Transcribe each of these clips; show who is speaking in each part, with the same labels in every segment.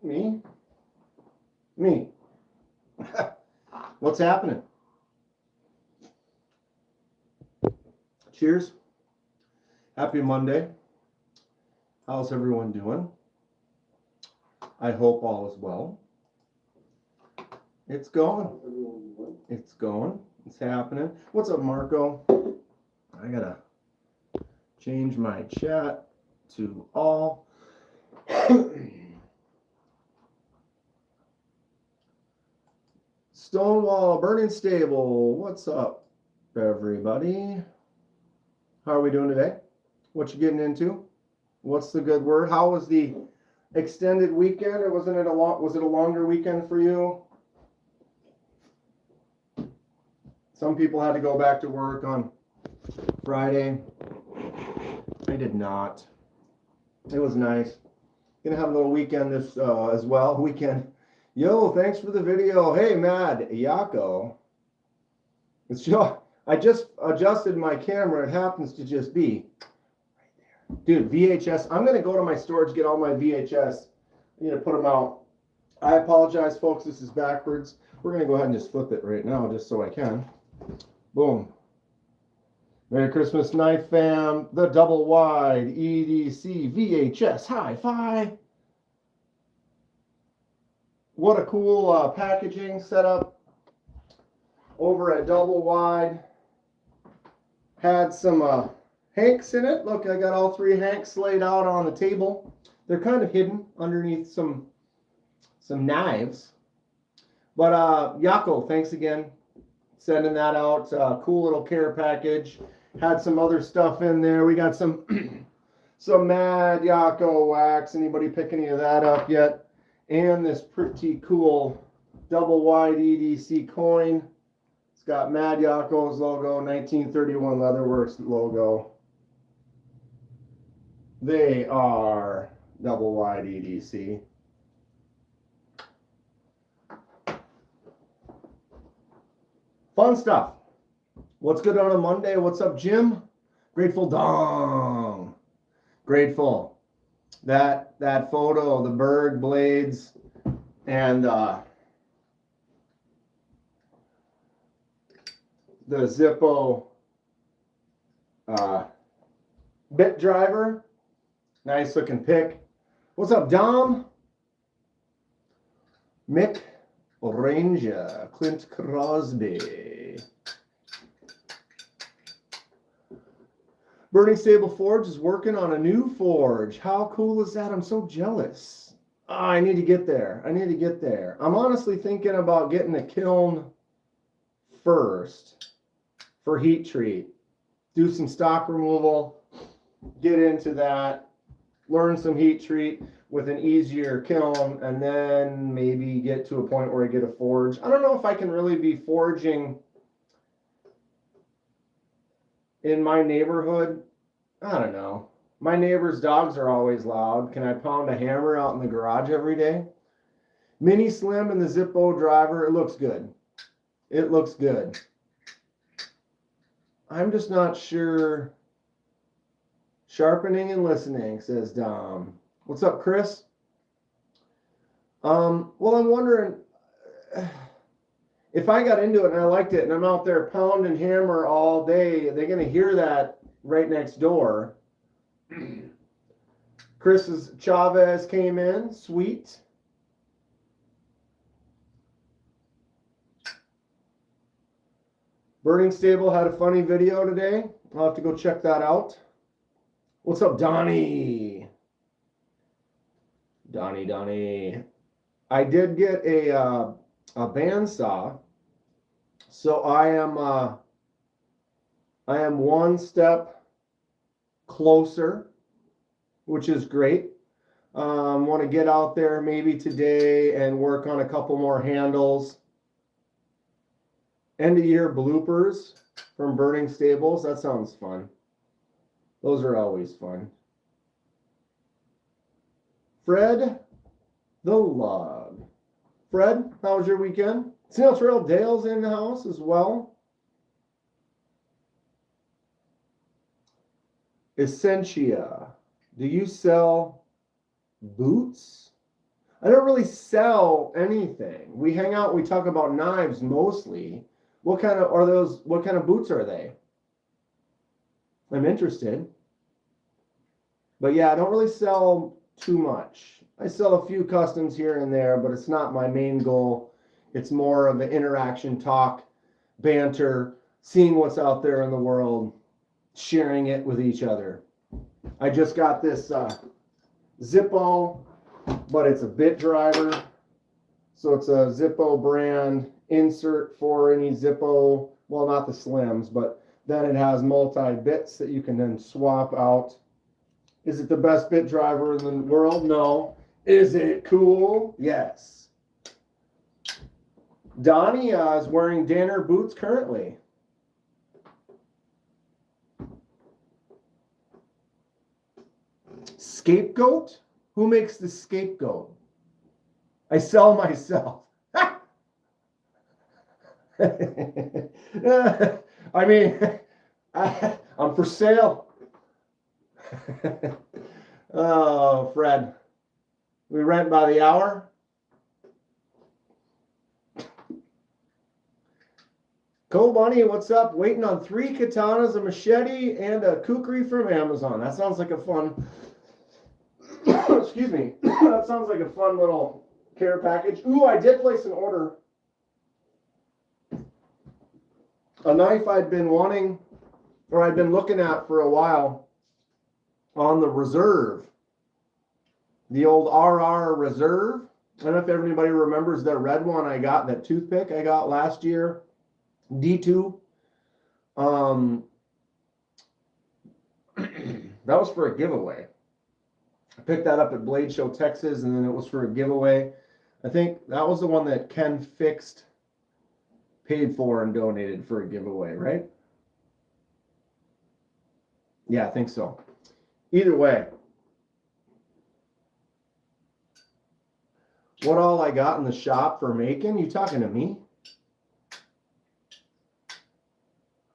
Speaker 1: Me? Me. What's happening? Cheers. Happy Monday. How's everyone doing? I hope all is well. It's going. It's going. It's happening. What's up, Marco? I gotta change my chat to all. Stonewall Burning Stable. What's up, everybody? How are we doing today? What you getting into? What's the good word? How was the extended weekend, or was it a longer weekend for you? Some people had to go back to work on Friday. I did not. It was nice. Gonna have a little weekend this as well. Weekend. Yo, thanks for the video. Hey, Mad Yako. It's just, I just adjusted my camera. It happens to just be right there. Dude, VHS. I'm gonna go to my storage, get all my VHS. I need to put them out. I apologize, folks. This is backwards. We're gonna go ahead and just flip it right now, just so I can. Boom. Merry Christmas night, fam. The double wide EDC VHS hi-fi. What a cool packaging setup over at double wide. Had some Hanks in it. Look, I got all three Hanks laid out on the table. They're kind of hidden underneath some knives. But Yako, thanks again. Sending that out. Cool little care package. Had some other stuff in there. We got some some Mad Yako wax. Anybody pick any of that up yet? And this pretty cool double wide EDC coin. It's got Mad Yako's logo, 1931 Leatherworks logo. They are double wide EDC. Fun stuff. What's good on a Monday? What's up, Jim? Grateful Dong. Grateful. That photo, the bird blades, and the Zippo bit driver. Nice looking pic. What's up, Dom? Mick Ranger, Clint Crosby. Burning Stable Forge is working on a new forge. How cool is that? I'm so jealous. Oh, I need to get there. I need to get there. I'm honestly thinking about getting a kiln first for heat treat. Do some stock removal. Get into that. Learn some heat treat with an easier kiln, and then maybe get to a point where I get a forge. I don't know if I can really be forging in my neighborhood. I don't know. My neighbor's dogs are always loud. Can I pound a hammer out in the garage every day? Mini Slim and the Zippo driver. It looks good. It looks good. I'm just not sure. Sharpening and listening, says Dom. What's up, Chris? Well, I'm wondering if I got into it and I liked it and I'm out there pounding hammer all day, they're going to hear that right next door. Chavez came in. Sweet. Burning Stable had a funny video today. I'll have to go check that out. What's up, Donnie? Donnie. I did get a bandsaw. So I am one step closer, which is great. Want to get out there maybe today and work on a couple more handles. End of year bloopers from Burning Stables. That sounds fun. Those are always fun. Fred the Log. Fred, how was your weekend? Snail Trail Dale's in the house as well. Essentia. Do you sell boots? I don't really sell anything. We hang out, we talk about knives mostly. What kind of are those? What kind of boots are they? I'm interested. But yeah, I don't really sell too much. I sell a few customs here and there, but it's not my main goal. It's more of an interaction, talk, banter, seeing what's out there in the world, sharing it with each other. I just got this Zippo, but it's a bit driver. So it's a Zippo brand insert for any Zippo, well, not the slims, but then it has multi-bits that you can then swap out. Is it the best bit driver in the world? No. Is it cool? Yes. Donnie is wearing Danner boots currently. Scapegoat? Who makes the scapegoat? I sell myself. I mean, I'm for sale. Oh, Fred. We rent by the hour. Cole Bunny, what's up? Waiting on 3 katanas, a machete, and a kukri from Amazon. That sounds like a fun, excuse me, that sounds like a fun little care package. Ooh, I did place an order. A knife I'd been wanting, or I'd been looking at for a while on the Reserve. The old RR Reserve. I don't know if everybody remembers that red one I got, that toothpick I got last year. D2. That was for a giveaway. I picked that up at Blade Show, Texas, and then it was for a giveaway. I think that was the one that Ken fixed, paid for, and donated for a giveaway, right? Yeah, I think so. Either way. What all I got in the shop for making? You talking to me?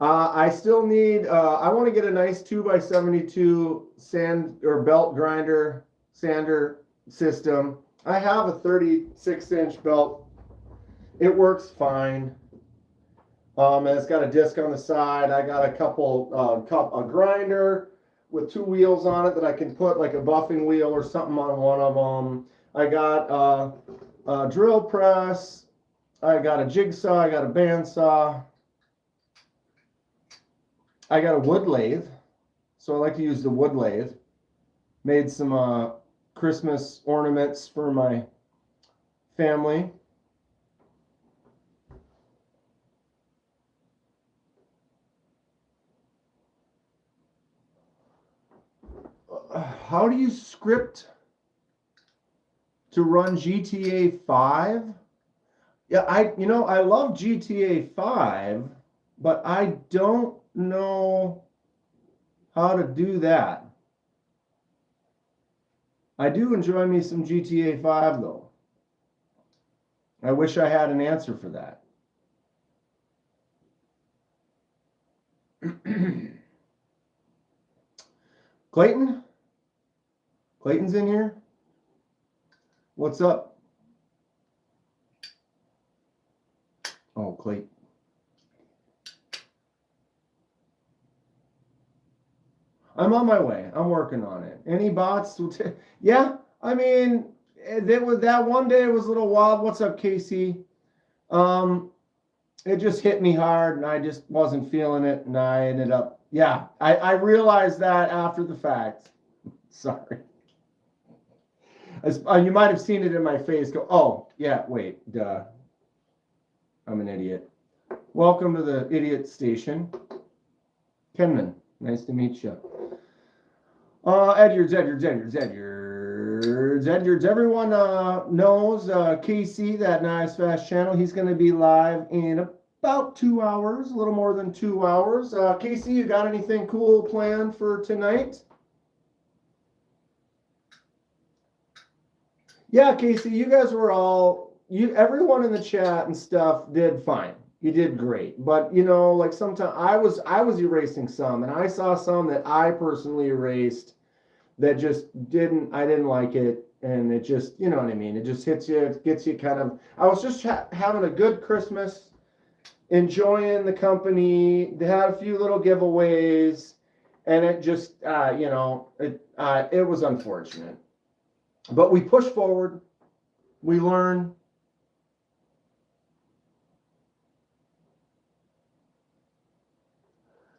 Speaker 1: I still need, I want to get a nice 2x72 sand or belt grinder sander system. I have a 36-inch belt. It works fine. And it's got a disc on the side. I got a a grinder with 2 wheels on it that I can put like a buffing wheel or something on one of them. I got a drill press. I got a jigsaw. I got a bandsaw. I got a wood lathe, so I like to use the wood lathe. Made some Christmas ornaments for my family. How do you script to run GTA 5? Yeah, I love GTA 5, but I don't know how to do that. I do enjoy me some GTA 5 though. I wish I had an answer for that. Clayton? Clayton's in here? What's up? Oh, Clayton. I'm on my way. I'm working on it. Any bots? Yeah, I mean, it was that one day it was a little wild. What's up, Casey? It just hit me hard, and I just wasn't feeling it, and I ended up. Yeah, I realized that after the fact. Sorry. You might have seen it in my face. Go, oh yeah, wait, duh. I'm an idiot. Welcome to the idiot station, Kenman. Nice to meet you. Edwards. Everyone knows KC, that Nice Fast channel. He's going to be live in about 2 hours, a little more than 2 hours. KC, you got anything cool planned for tonight? Yeah, Casey, you guys were everyone in the chat and stuff did fine. You did great. But, like sometimes I was erasing some, and I saw some that I personally erased that just I didn't like it. And it just, you know what I mean? It just hits you, it gets you kind of. I was just having a good Christmas, enjoying the company. They had a few little giveaways, and it just, it was unfortunate. But we push forward, we learn.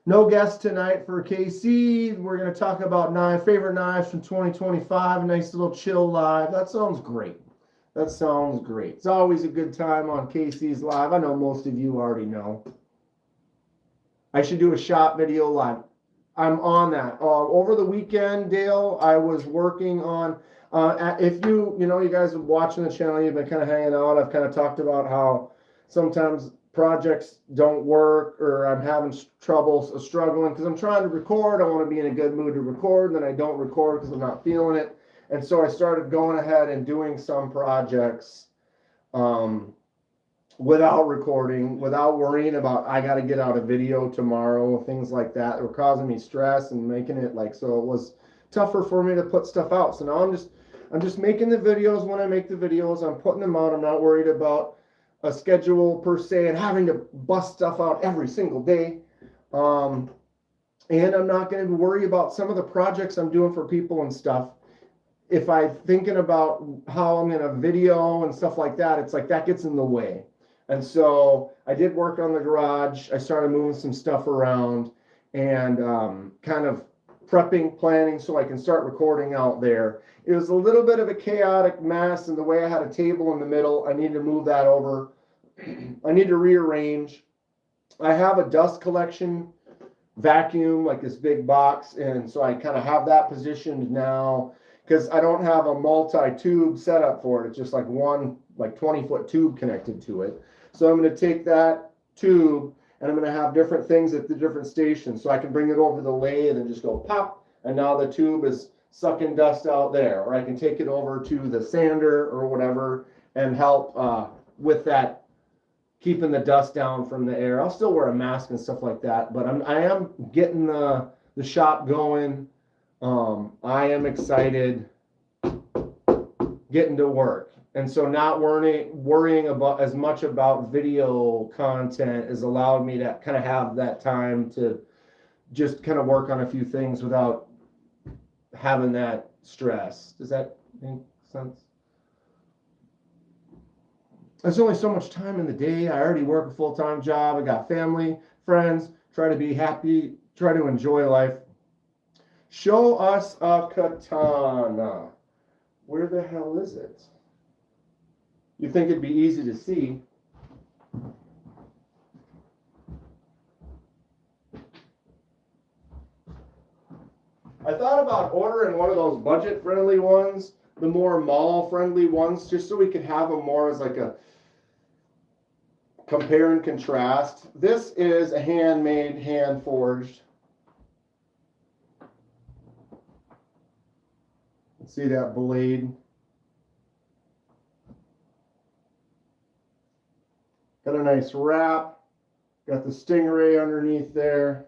Speaker 1: No guest tonight for KC. We're going to talk about favorite knives from 2025. A nice little chill live. That sounds great. That sounds great. It's always a good time on KC's live. I know most of you already know. I should do a shop video live. I'm on that. Over the weekend, Dale, I was working on, if you guys are watching the channel, you've been kind of hanging out. I've kind of talked about how sometimes projects don't work, or I'm having trouble struggling because I'm trying to record. I want to be in a good mood to record, and then I don't record because I'm not feeling it. And so I started going ahead and doing some projects without recording, without worrying about I got to get out a video tomorrow, things like that. They were causing me stress and making it so it was tougher for me to put stuff out. So now I'm just making the videos when I make the videos. I'm putting them out. I'm not worried about a schedule per se and having to bust stuff out every single day. And I'm not going to worry about some of the projects I'm doing for people and stuff. If I'm thinking about how I'm going to video and stuff like that, it's like that gets in the way. And so I did work on the garage. I started moving some stuff around and kind of prepping, planning so I can start recording out there. It was a little bit of a chaotic mess, and the way I had a table in the middle, I need to move that over. I need to rearrange. I have a dust collection vacuum, like this big box, and so I kind of have that positioned now because I don't have a multi-tube setup for it. It's just like one 20-foot tube connected to it. So I'm going to take that tube and I'm going to have different things at the different stations so I can bring it over the lathe and just go pop, and now the tube is sucking dust out there. Or I can take it over to the sander or whatever and help with that, keeping the dust down from the air. I'll still wear a mask and stuff like that, but I am getting the shop going. I am excited getting to work. And so not worrying about as much about video content has allowed me to kind of have that time to just kind of work on a few things without having that stress. Does that make sense? There's only so much time in the day. I already work a full-time job. I got family, friends, try to be happy, try to enjoy life. Show us a katana. Where the hell is it? You think it'd be easy to see. I thought about ordering one of those budget-friendly ones, the more mall-friendly ones, just so we could have them more as like a compare and contrast. This is a handmade, hand-forged. See that blade? Got a nice wrap. Got the stingray underneath there.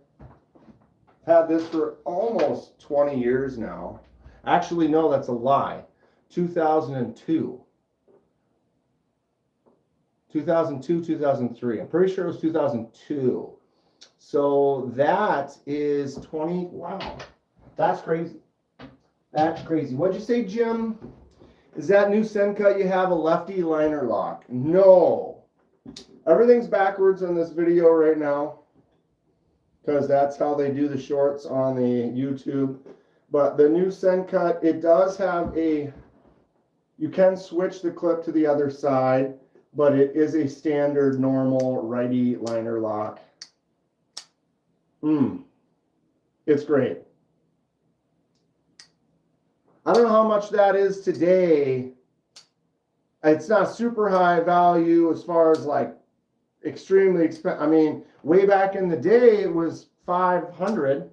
Speaker 1: Had this for almost 20 years now. Actually, no, that's a lie. 2002. 2002, 2003. I'm pretty sure it was 2002. So that is 20. Wow. That's crazy. That's crazy. What'd you say, Jim? Is that new Sencut you have a lefty liner lock? No. Everything's backwards in this video right now because that's how they do the shorts on the YouTube. But the new Sencut, it does have you can switch the clip to the other side, but it is a standard normal righty liner lock. It's great. I don't know how much that is today. It's not super high value as far as like extremely expensive. I mean, way back in the day, it was $500.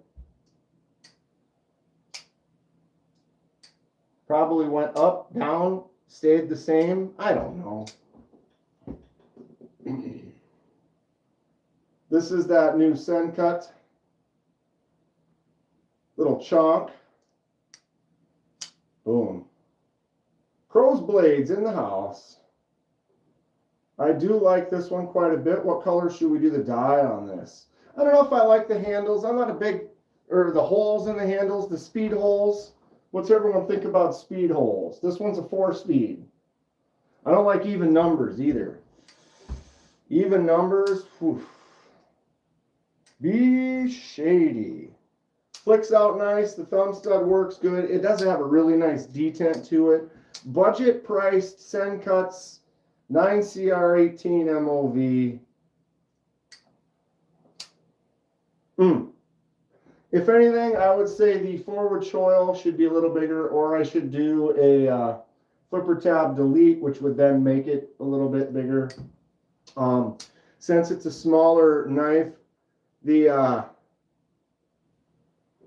Speaker 1: Probably went up, down, stayed the same. I don't know. This is that new Sencut. Little chonk. Boom. Crow's blades in the house. I do like this one quite a bit. What color should we do the dye on this? I don't know if I like the handles. I'm not a big, or the holes in the handles, the speed holes. What's everyone think about speed holes? This one's a 4-speed. I don't like even numbers either. Even numbers, whew. Be shady. Flicks out nice. The thumb stud works good. It does have a really nice detent to it. Budget priced Sencuts 9CR18 MOV. If anything, I would say the forward choil should be a little bigger, or I should do a flipper tab delete, which would then make it a little bit bigger. Since it's a smaller knife, the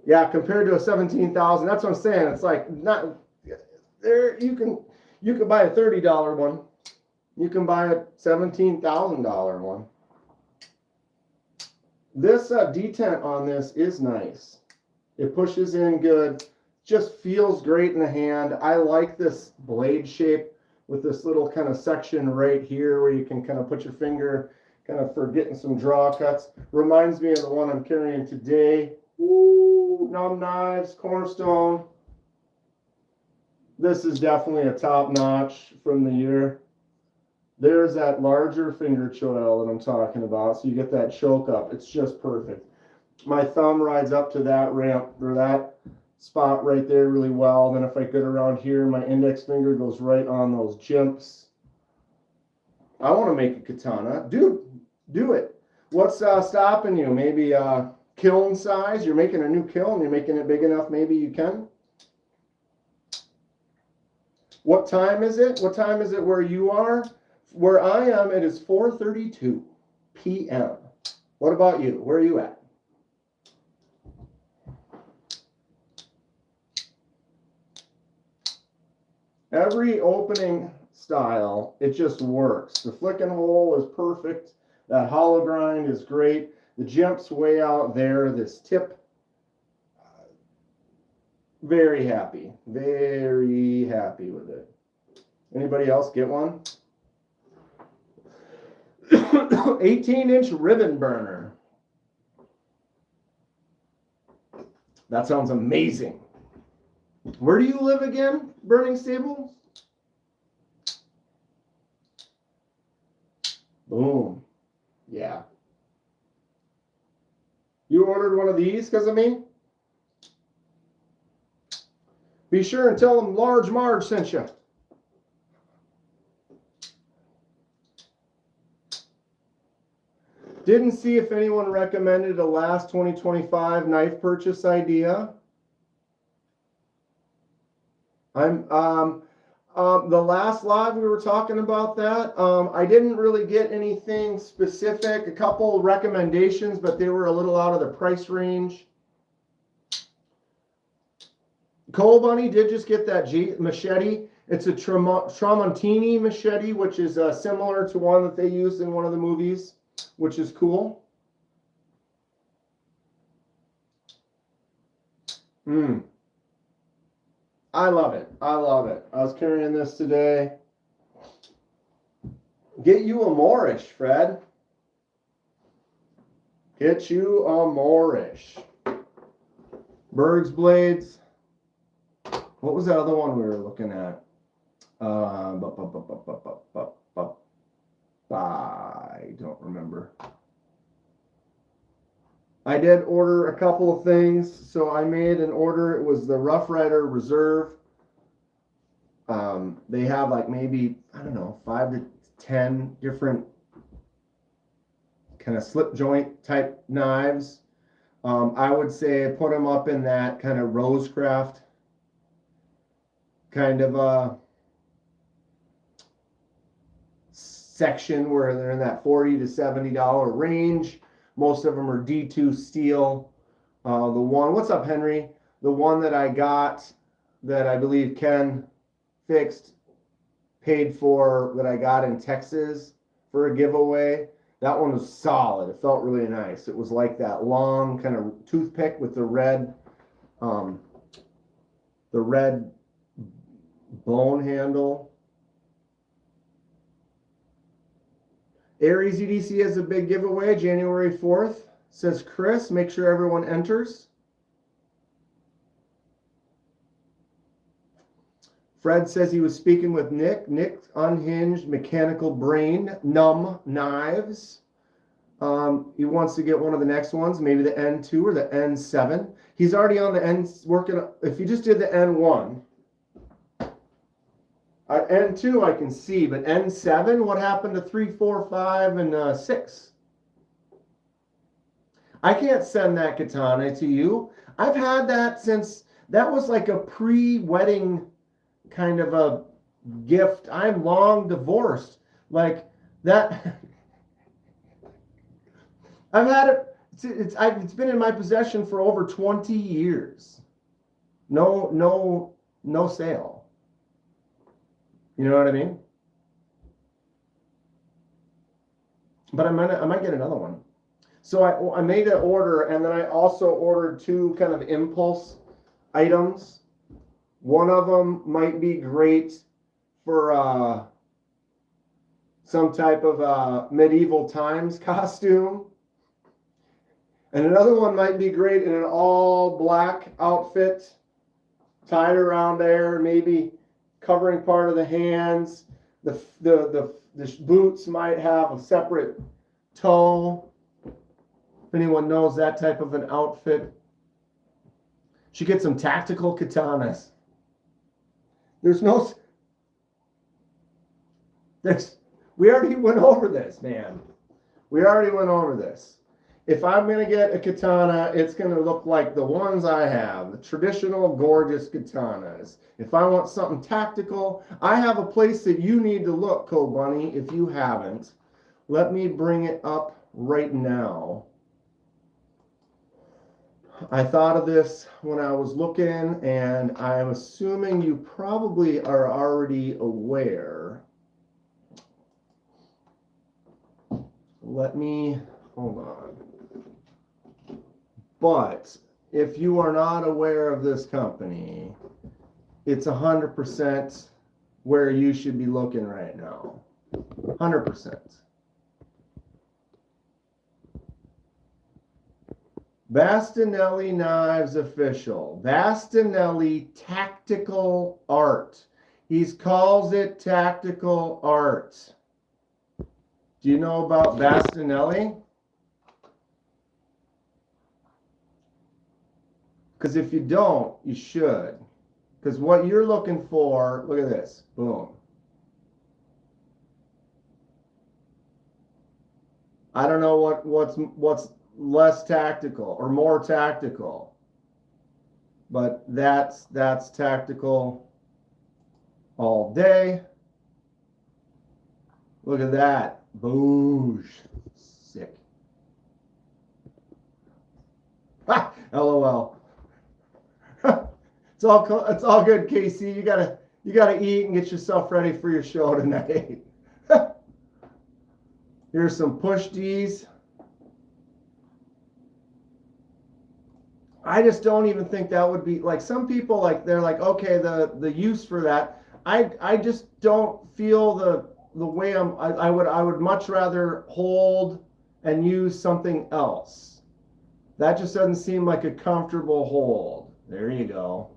Speaker 1: yeah, compared to a 17,000, that's what I'm saying. It's like not there. You can buy a $30 one. You can buy a $17,000 one. This detent on this is nice. It pushes in good. Just feels great in the hand. I like this blade shape with this little kind of section right here where you can kind of put your finger kind of for getting some draw cuts. Reminds me of the one I'm carrying today. Ooh, Numb Knives, Cornerstone. This is definitely a top notch from the year. There's that larger finger choil that I'm talking about, so you get that choke up. It's just perfect. My thumb rides up to that ramp, or that spot right there really well. Then if I get around here, my index finger goes right on those jimps. I want to make a katana. Dude, do it. What's stopping you? Maybe kiln size? You're making a new kiln. You're making it big enough maybe you can. What time is it? What time is it where you are? Where I am, it is 4:32 p.m. What about you? Where are you at? Every opening style, it just works. The flick and hole is perfect. That hollow grind is great. The jimp's way out there. This tip, very happy. Very happy with it. Anybody else get one? 18-inch ribbon burner. That sounds amazing. Where do you live again, Burning Stable? Boom. Yeah. You ordered one of these because of me? Be sure and tell them Large Marge sent you. Didn't see if anyone recommended a last 2025 knife purchase idea. The last live we were talking about that. I didn't really get anything specific. A couple recommendations, but they were a little out of the price range. Cole Bunny did just get that machete. It's a Tramontini machete, which is similar to one that they used in one of the movies, which is cool. I love it. I love it. I was carrying this today. Get you a Moorish, Fred. Get you a Moorish. Berg's blades. What was that other one we were looking at? I don't remember. I did order a couple of things, so I made an order. It was the Rough Rider Reserve. They have like maybe, I don't know, 5 to 10 different kind of slip joint type knives. I would say put them up in that kind of Rosecraft kind of section where they're in that $40 to $70 range. Most of them are D2 steel. The one, what's up, Henry? The one that I got that I believe Ken fixed, paid for, that I got in Texas for a giveaway. That one was solid. It felt really nice. It was like that long kind of toothpick with the red Bone handle. Aries EDC has a big giveaway January 4th. Says Chris, make sure everyone enters. Fred says he was speaking with Nick. Nick, unhinged, mechanical brain, numb knives. He wants to get one of the next ones, maybe the N2 or the N7. He's already on the N, working. If you just did the N1, N2 I can see, but N7, what happened to 3, 4, 5, and 6? I can't send that katana to you. I've had that since, that was like a pre-wedding kind of a gift. I'm long divorced. Like that. I've had it. It's been in my possession for over 20 years. No sale. You know what I mean? But I might get another one. So I made an order, and then I also ordered 2 kind of impulse items. One of them might be great for some type of medieval times costume. And another one might be great in an all black outfit, tied around there, maybe covering part of the hands. The boots might have a separate toe. If anyone knows that type of an outfit. Should get some tactical katanas. We already went over this, man. We already went over this. If I'm going to get a katana, it's going to look like the ones I have, the traditional gorgeous katanas. If I want something tactical, I have a place that you need to look, Co-Bunny, if you haven't. Let me bring it up right now. I thought of this when I was looking, and I'm assuming you probably are already aware. Let me, hold on. But if you are not aware of this company, it's 100% where you should be looking right now. 100%. Bastinelli Knives Official. Bastinelli Tactical Art. He calls it tactical art. Do you know about Bastinelli? Because if you don't, you should. Because what you're looking for, look at this. Boom. I don't know what's less tactical or more tactical, but that's tactical all day. Look at that. Boosh. Sick. Ha! LOL. It's all good, Casey. You gotta eat and get yourself ready for your show tonight. Here's some push D's. I just don't even think that would be like, some people, like, they're like, okay, the use for that. I just don't feel the way I would much rather hold and use something else. That just doesn't seem like a comfortable hold. There you go.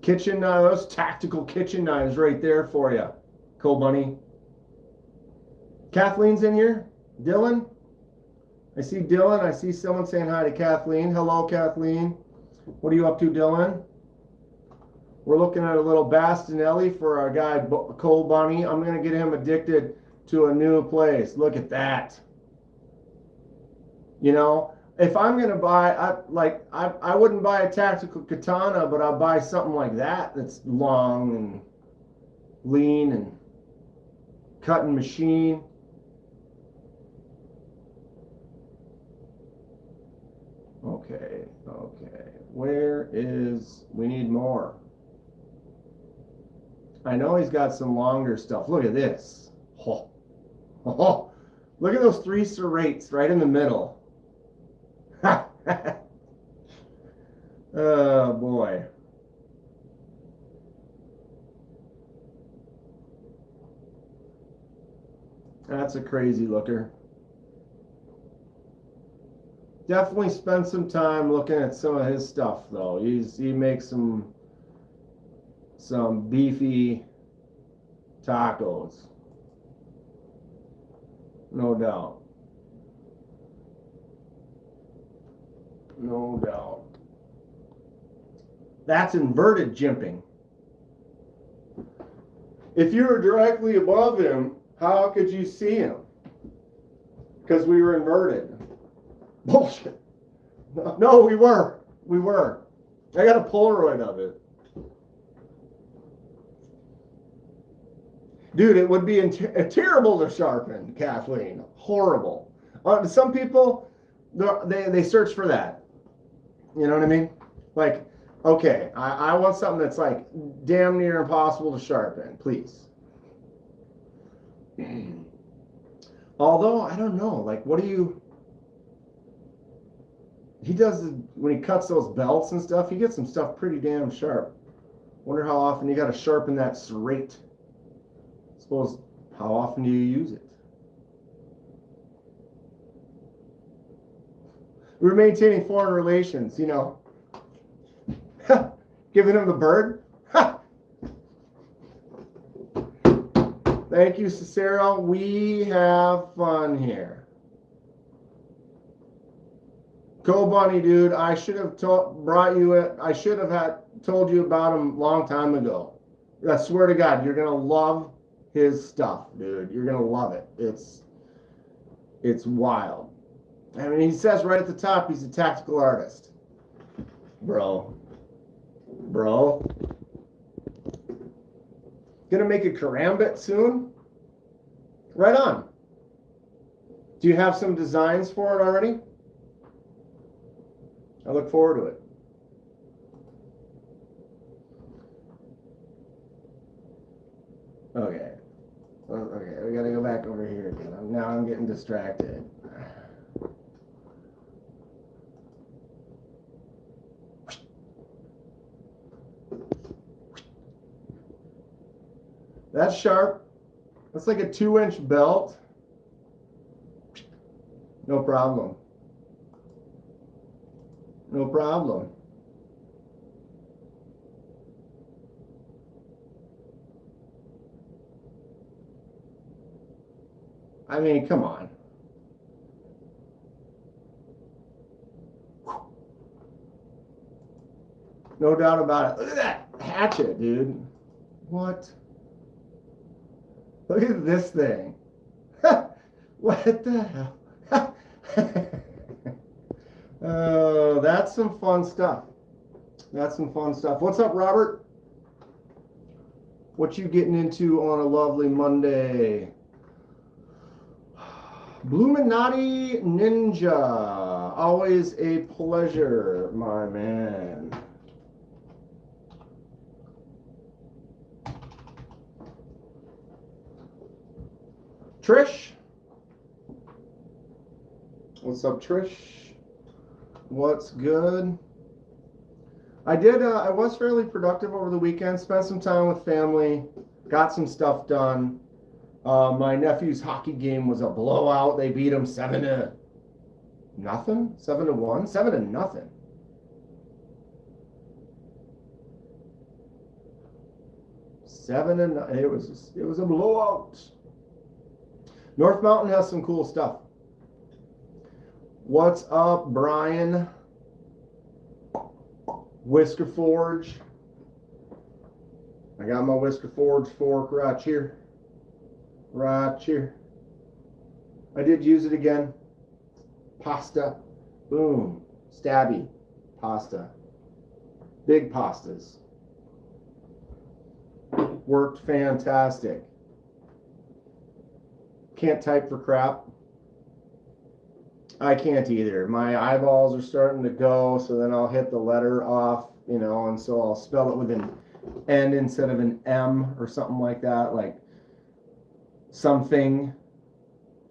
Speaker 1: Kitchen knives, tactical kitchen knives right there for you, Co-Bunny. Kathleen's in here. Dylan? I see Dylan. I see someone saying hi to Kathleen. Hello, Kathleen. What are you up to, Dylan? We're looking at a little Bastinelli for our guy, Co-Bunny. I'm going to get him addicted to a new place. Look at that. You know, if I'm going to buy, I wouldn't buy a tactical katana, but I'll buy something like that that's long and lean and cutting machine. Okay. We need more. I know he's got some longer stuff. Look at this. Oh. Look at those 3 serrates right in the middle. Ha! Oh boy. That's a crazy looker. Definitely spend some time looking at some of his stuff though. He makes some beefy tacos. No doubt. No doubt. That's inverted jimping. If you were directly above him, how could you see him? Because we were inverted. Bullshit. No, we were. We were. I got a Polaroid of it. Dude, it would be terrible to sharpen, Kathleen. Horrible. Some people, they search for that. You know what I mean? Like, okay, I want something that's like damn near impossible to sharpen, please. Although, I don't know, like, what do you... He does, when he cuts those belts and stuff, he gets some stuff pretty damn sharp. Wonder how often you got to sharpen that serrate. Suppose, how often do you use it? We're maintaining foreign relations, you know. Giving him the bird. Thank you, Cicero. We have fun here. Go Bunny, dude. I should have brought you it. I should have told you about him a long time ago. I swear to God, you're gonna love his stuff, dude. You're gonna love it. It's wild. I mean, he says right at the top he's a tactical artist. Bro. Gonna make a karambit soon? Right on. Do you have some designs for it already? I look forward to it. Okay. Okay, we gotta go back over here again. Now I'm getting distracted. That's sharp. That's like a 2-inch belt. No problem. No problem. I mean, come on. No doubt about it. Look at that hatchet, dude. What? Look at this thing. What the hell? Oh, that's some fun stuff. That's some fun stuff. What's up, Robert? What you getting into on a lovely Monday? Bluminati Ninja. Always a pleasure, my man. Trish. What's up, Trish? What's good? I was fairly productive over the weekend. Spent some time with family. Got some stuff done. My nephew's hockey game was a blowout. They beat him 7-0. 7-1? 7-0. It was a blowout. North Mountain has some cool stuff. What's up, Brian? Whisker Forge. I got my Whisker Forge fork right here. Right here. I did use it again. Pasta. Boom. Stabby. Pasta. Big pastas. Worked fantastic. Can't type for crap. I can't either. My eyeballs are starting to go, so then I'll hit the letter off, you know, and so I'll spell it with an N instead of an M or something like that, like something,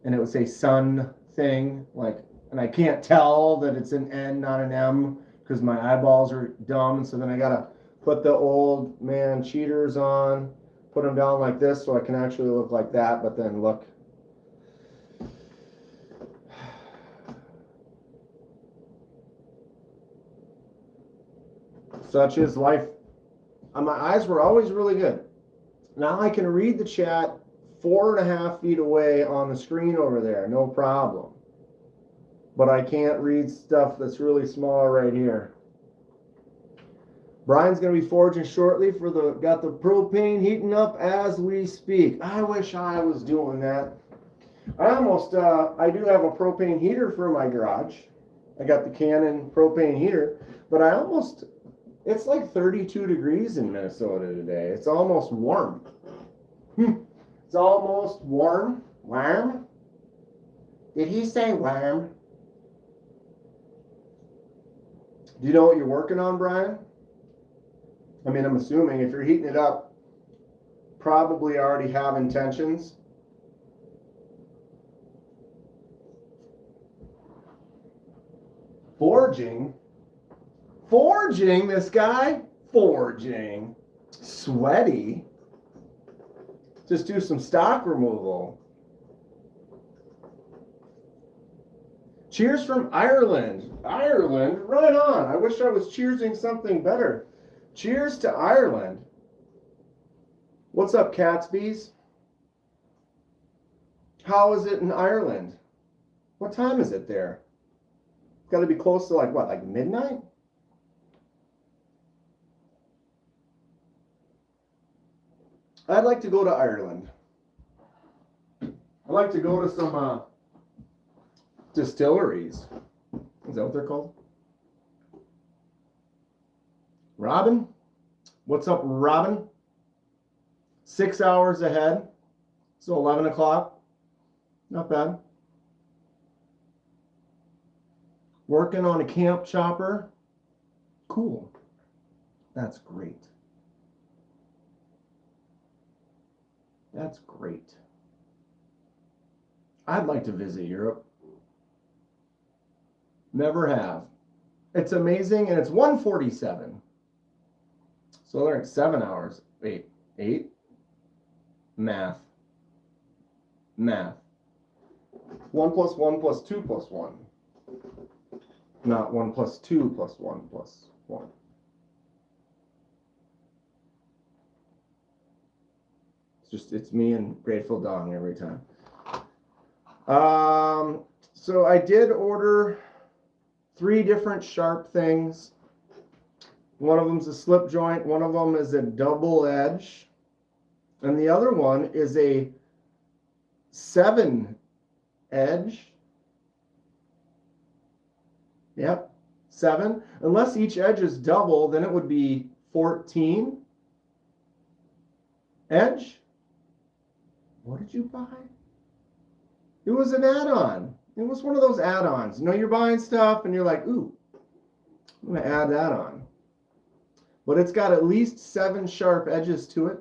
Speaker 1: and it would say sun thing, like and I can't tell that it's an N, not an M, because my eyeballs are dumb. So then I gotta put the old man cheaters on, put them down like this so I can actually look like that, but then look. Such is life. My eyes were always really good. Now I can read the chat 4.5 feet away on the screen over there, no problem. But I can't read stuff that's really small right here. Brian's going to be foraging shortly for got the propane heating up as we speak. I wish I was doing that. I do have a propane heater for my garage. I got the Kenman propane heater, but it's like 32 degrees in Minnesota today. It's almost warm. It's almost warm. Warm? Did he say warm? Do you know what you're working on, Brian? I mean, I'm assuming if you're heating it up, probably already have intentions. Forging? Forging, this guy? Forging. Sweaty. Just do some stock removal. Cheers from Ireland. Ireland? Right on. I wish I was cheersing something better. Cheers to Ireland. What's up, Catsby's? How is it in Ireland? What time is it there? It's got to be close to like what, like midnight? I'd like to go to Ireland. I'd like to go to some distilleries. Is that what they're called? Robin? What's up, Robin? 6 hours ahead. So 11 o'clock. Not bad. Working on a camp chopper. Cool. That's great. That's great. I'd like to visit Europe. Never have. It's amazing, and it's 1:47. So they're at 7 hours. Wait, 8? Math. 1 plus 1 plus 2 plus 1. Not 1 plus 2 plus 1 plus 1. It's me and Grateful Dong every time. So I did order 3 different sharp things. One of them's a slip joint, one of them is a double edge, and the other one is a 7 edge. Yep, 7. Unless each edge is double, then it would be 14 edge. What did you buy? It was an add-on. It was one of those add-ons. You know, you're buying stuff and you're like, ooh, I'm going to add that on. But it's got at least 7 sharp edges to it.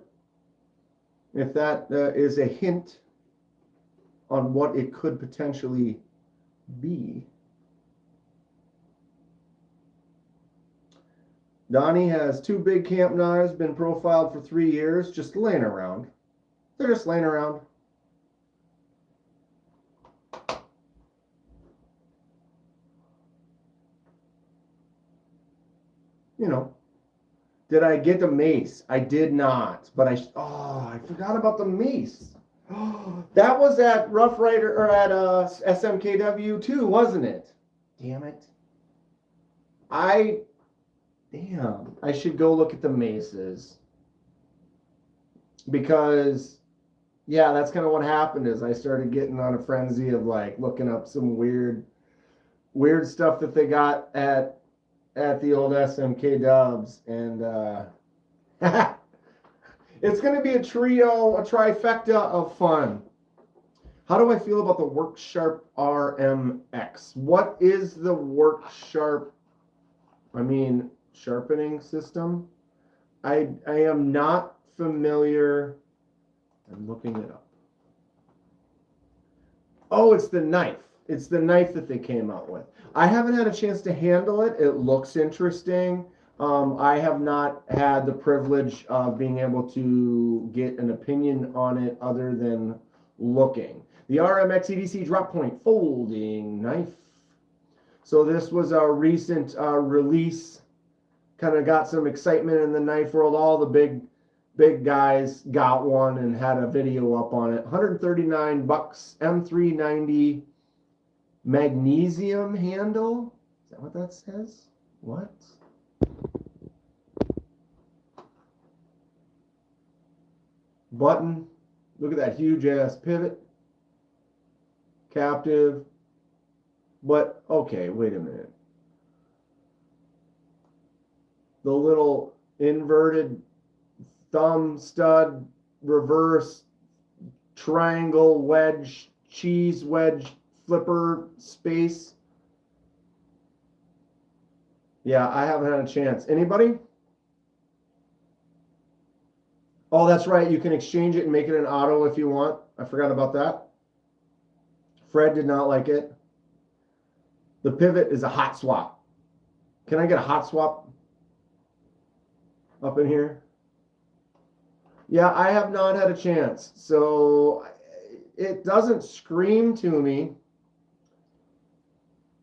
Speaker 1: If that is a hint on what it could potentially be. Donnie has 2 big camp knives, been profiled for 3 years, just laying around. They're just laying around. You know, did I get the mace? I did not, but I forgot about the mace. That was at Rough Rider or at SMKW too, wasn't it? Damn it. I should go look at the maces. Because yeah, that's kind of what happened is I started getting on a frenzy of like looking up some weird stuff that they got at the old SMK Dubs, and it's going to be a trifecta of fun. How do I feel about the Work Sharp RMX? What is the Work Sharp, sharpening system? I am not familiar. I'm looking it up. Oh, it's the knife. it's the knife that they came out with. I haven't had a chance to handle it. It looks interesting. I have not had the privilege of being able to get an opinion on it other than looking. The RMX EDC drop point folding knife. So this was a recent release. Kind of got some excitement in the knife world. All the big guys got one and had a video up on it. $139, M390 magnesium handle. Is that what that says? What? Button. Look at that huge ass pivot. Captive. But, okay, wait a minute. The little inverted thumb stud, reverse, triangle, wedge, cheese wedge, flipper, space. Yeah, I haven't had a chance. Anybody? Oh, that's right. You can exchange it and make it an auto if you want. I forgot about that. Fred did not like it. The pivot is a hot swap. Can I get a hot swap up in here? Yeah, I have not had a chance. So it doesn't scream to me.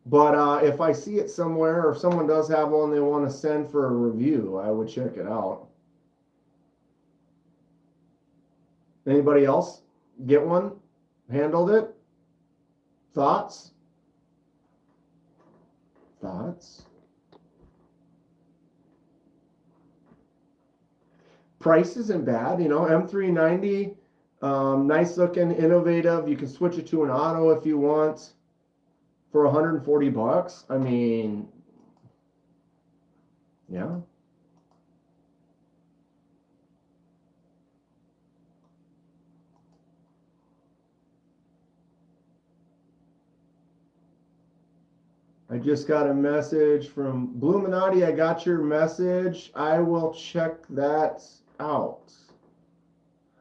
Speaker 1: But if I see it somewhere or if someone does have one they want to send for a review, I would check it out. Anybody else get one? Handled it? Thoughts? Thoughts? Price isn't bad, you know, M390, nice looking, innovative. You can switch it to an auto if you want for $140. I mean, yeah. I just got a message from Bluminati. I got your message. I will check that out.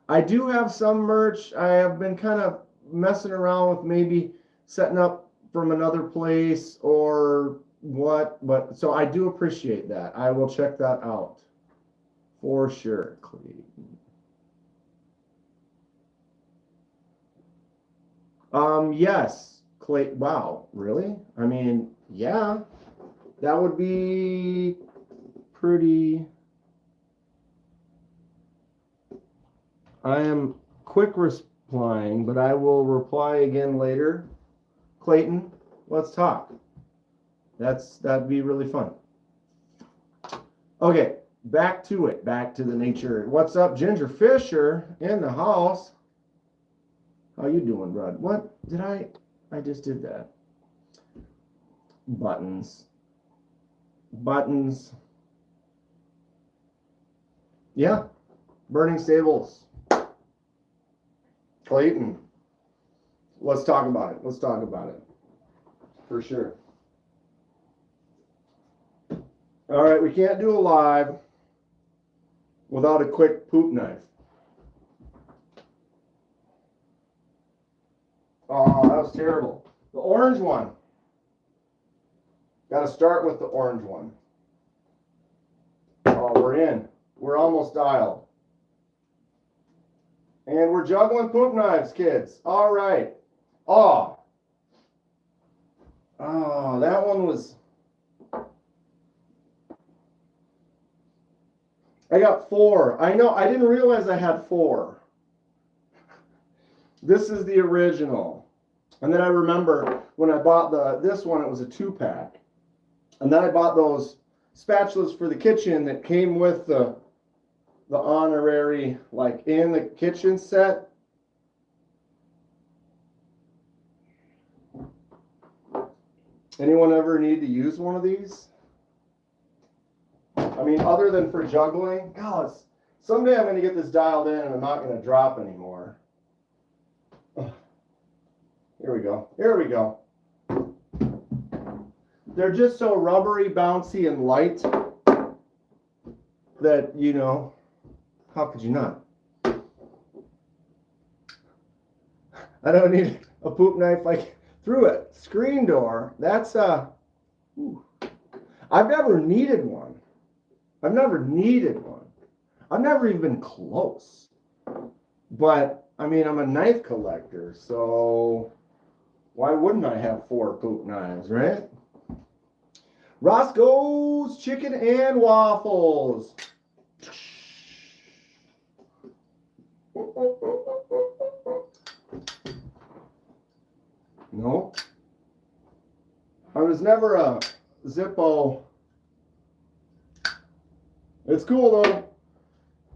Speaker 1: I do have some merch. I have been kind of messing around with maybe setting up from another place or what, but so I do appreciate that. I will check that out for sure. Yes, Clay. Wow, really? I mean, yeah, that would be pretty. I am quick replying, but I will reply again later. Clayton, let's talk. That'd be really fun. Okay, back to it. Back to the nature. What's up, Ginger Fisher in the house? How you doing, bud? What did I just did that. Buttons. Yeah. Burning Stables. Clayton. Let's talk about it. Let's talk about it. For sure. All right, we can't do a live without a quick poop knife. Oh, that was terrible. The orange one. Got to start with the orange one. Oh, we're in. We're almost dialed. And we're juggling poop knives, kids. All right. Oh. Oh, that one was... I got 4. I know, I didn't realize I had 4. This is the original. And then I remember when I bought this one, it was a 2-pack. And then I bought those spatulas for the kitchen that came with the honorary, like in the kitchen set. Anyone ever need to use one of these? I mean, other than for juggling, God, someday I'm going to get this dialed in and I'm not going to drop anymore. Here we go. Here we go. They're just so rubbery, bouncy, and light that, you know, how could you not? I don't need a poop knife like through it. Screen door. That's ooh. I've never needed one. I've never needed one. I've never even been close. But I mean, I'm a knife collector, so why wouldn't I have 4 poop knives, right? Roscoe's Chicken and Waffles. No. I was never a Zippo. It's cool though.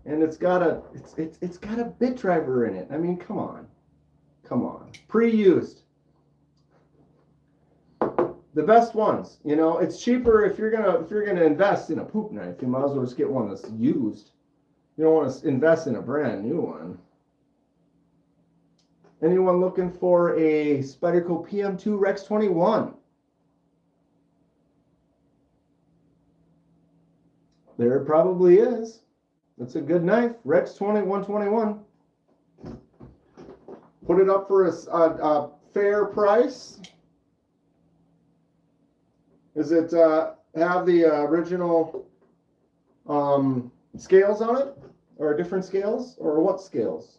Speaker 1: And it's got a bit driver in it. I mean, come on. Come on. Pre-used. The best ones. You know, it's cheaper if you're gonna invest in a poop knife, you might as well just get one that's used. You don't want to invest in a brand new one. Anyone looking for a Spyderco PM2 Rex 21? There probably is. It's a good knife. Rex 121. Put it up for a fair price. Does it have the original scales on it? Or different scales? Or what scales?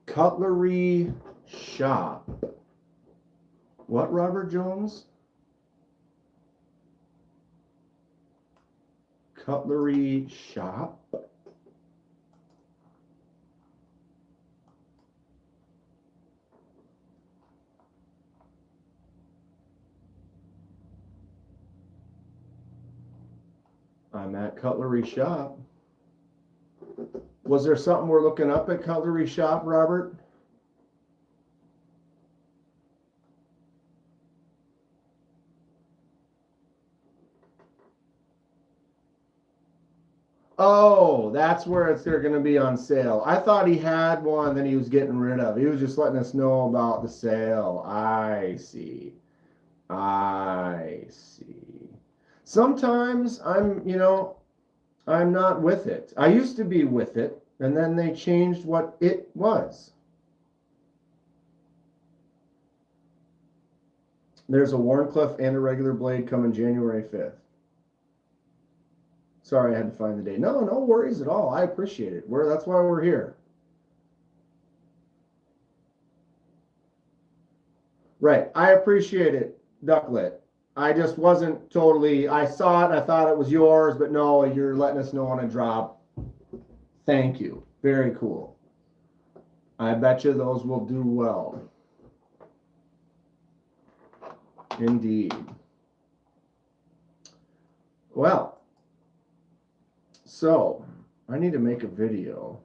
Speaker 1: Cutlery Shop. What, Robert Jones? Cutlery Shop. I'm at Cutlery Shop. Was there something we're looking up at Cutlery Shop, Robert? Oh, that's where they're going to be on sale. I thought he had one that he was getting rid of. He was just letting us know about the sale. I see. I see. Sometimes I'm not with it. I used to be with it, and then they changed what it was. There's a Wharncliffe and a regular blade coming January 5th. Sorry, I had to find the date. No worries at all. I appreciate it. That's why we're here. Right. I appreciate it, Ducklet. I just wasn't totally, I saw it, I thought it was yours, but no, you're letting us know on a drop. Thank you. Very cool. I bet you those will do well. Indeed. Well, so I need to make a video.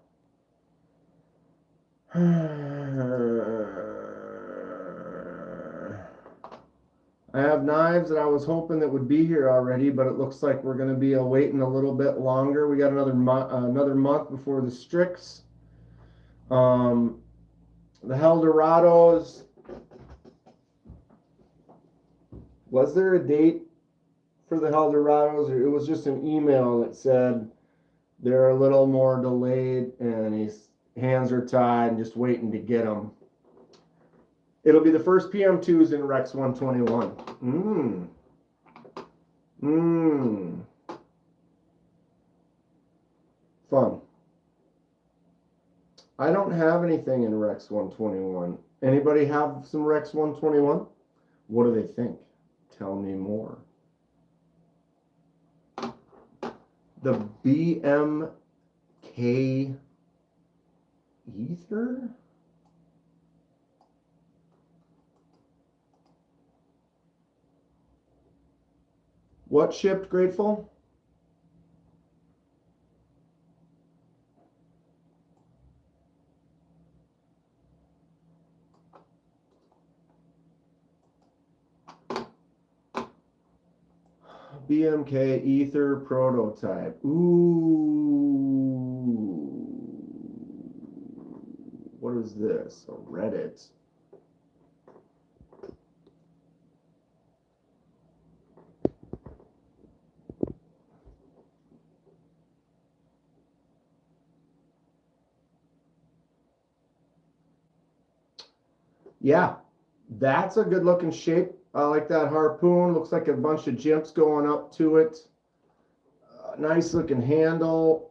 Speaker 1: I have knives that I was hoping that would be here already, but it looks like we're going to be waiting a little bit longer. We got another month before the Strix. The Heldorados. Was there a date for the Heldorados? Or it was just an email that said they're a little more delayed and his hands are tied and just waiting to get them. It'll be the first PM2s in Rex 121. Fun. I don't have anything in Rex 121. Anybody have some Rex 121? What do they think? Tell me more. The BMK Ether? What shipped, Grateful? BMK Ether prototype. Ooh. What is this? A Reddit. Yeah, that's a good looking shape. I like that harpoon. Looks like a bunch of jimps going up to it. Nice looking handle.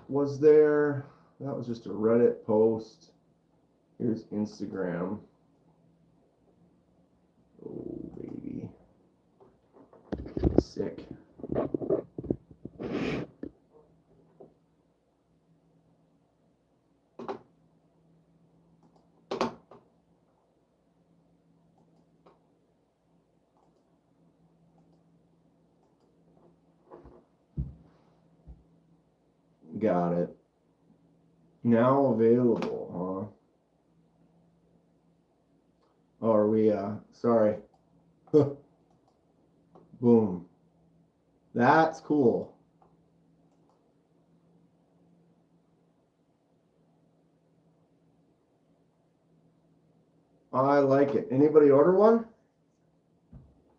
Speaker 1: Was there, that was just a Reddit post. Here's Instagram. Oh, baby. Sick. Got it. Now available, huh? Oh, are we, sorry. Boom. That's cool. I like it. Anybody order one?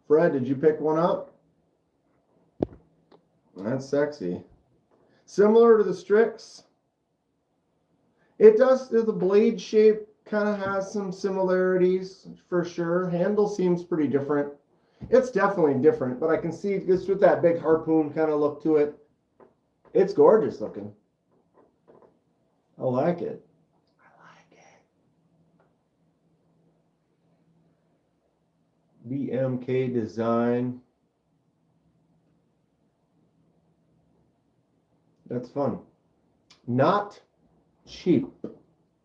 Speaker 1: Fred, did you pick one up? That's sexy. Similar to the Strix. It does, the blade shape kind of has some similarities for sure. Handle seems pretty different. It's definitely different, but I can see just with that big harpoon kind of look to it. It's gorgeous looking. I like it. BMK design. That's fun. Not cheap,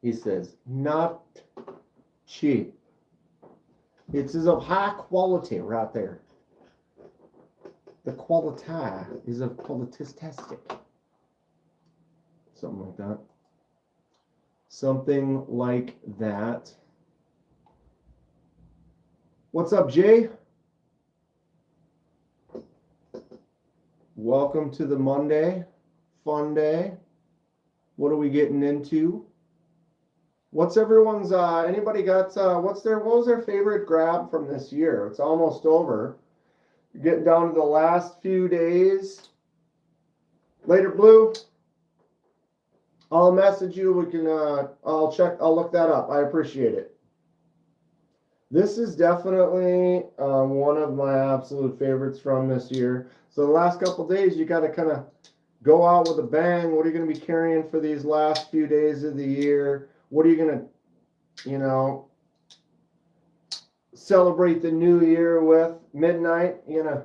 Speaker 1: he says. Not cheap. It is of high quality right there. The quality is of qualitastic. Something like that. Something like that. What's up, Jay? Welcome to the Monday. Fun day. What are we getting into? What's everyone's, anybody got, what was their favorite grab from this year? It's almost over. You're getting down to the last few days. Later, Blue. I'll message you. We can, I'll look that up. I appreciate it. This is definitely one of my absolute favorites from this year. So the last couple days, you got to kind of go out with a bang. What are you going to be carrying for these last few days of the year? What are you going to, you know, celebrate the new year with? Midnight, you know,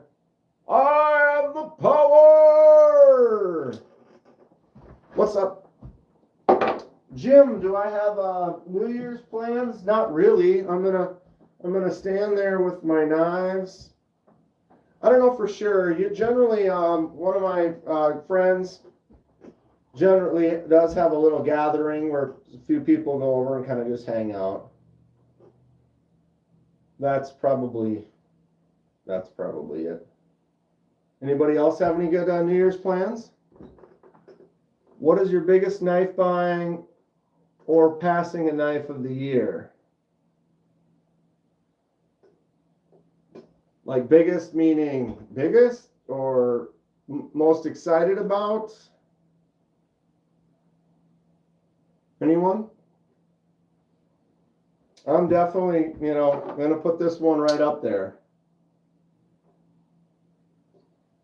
Speaker 1: I have the power. What's up? Jim, do I have New Year's plans? Not really. I'm gonna stand there with my knives. I don't know for sure. You generally, one of my friends generally does have a little gathering where a few people go over and kind of just hang out. That's probably it. Anybody else have any good New Year's plans? What is your biggest knife buying or passing a knife of the year? Like biggest meaning biggest or most excited about? Anyone? I'm definitely, you know, going to put this one right up there.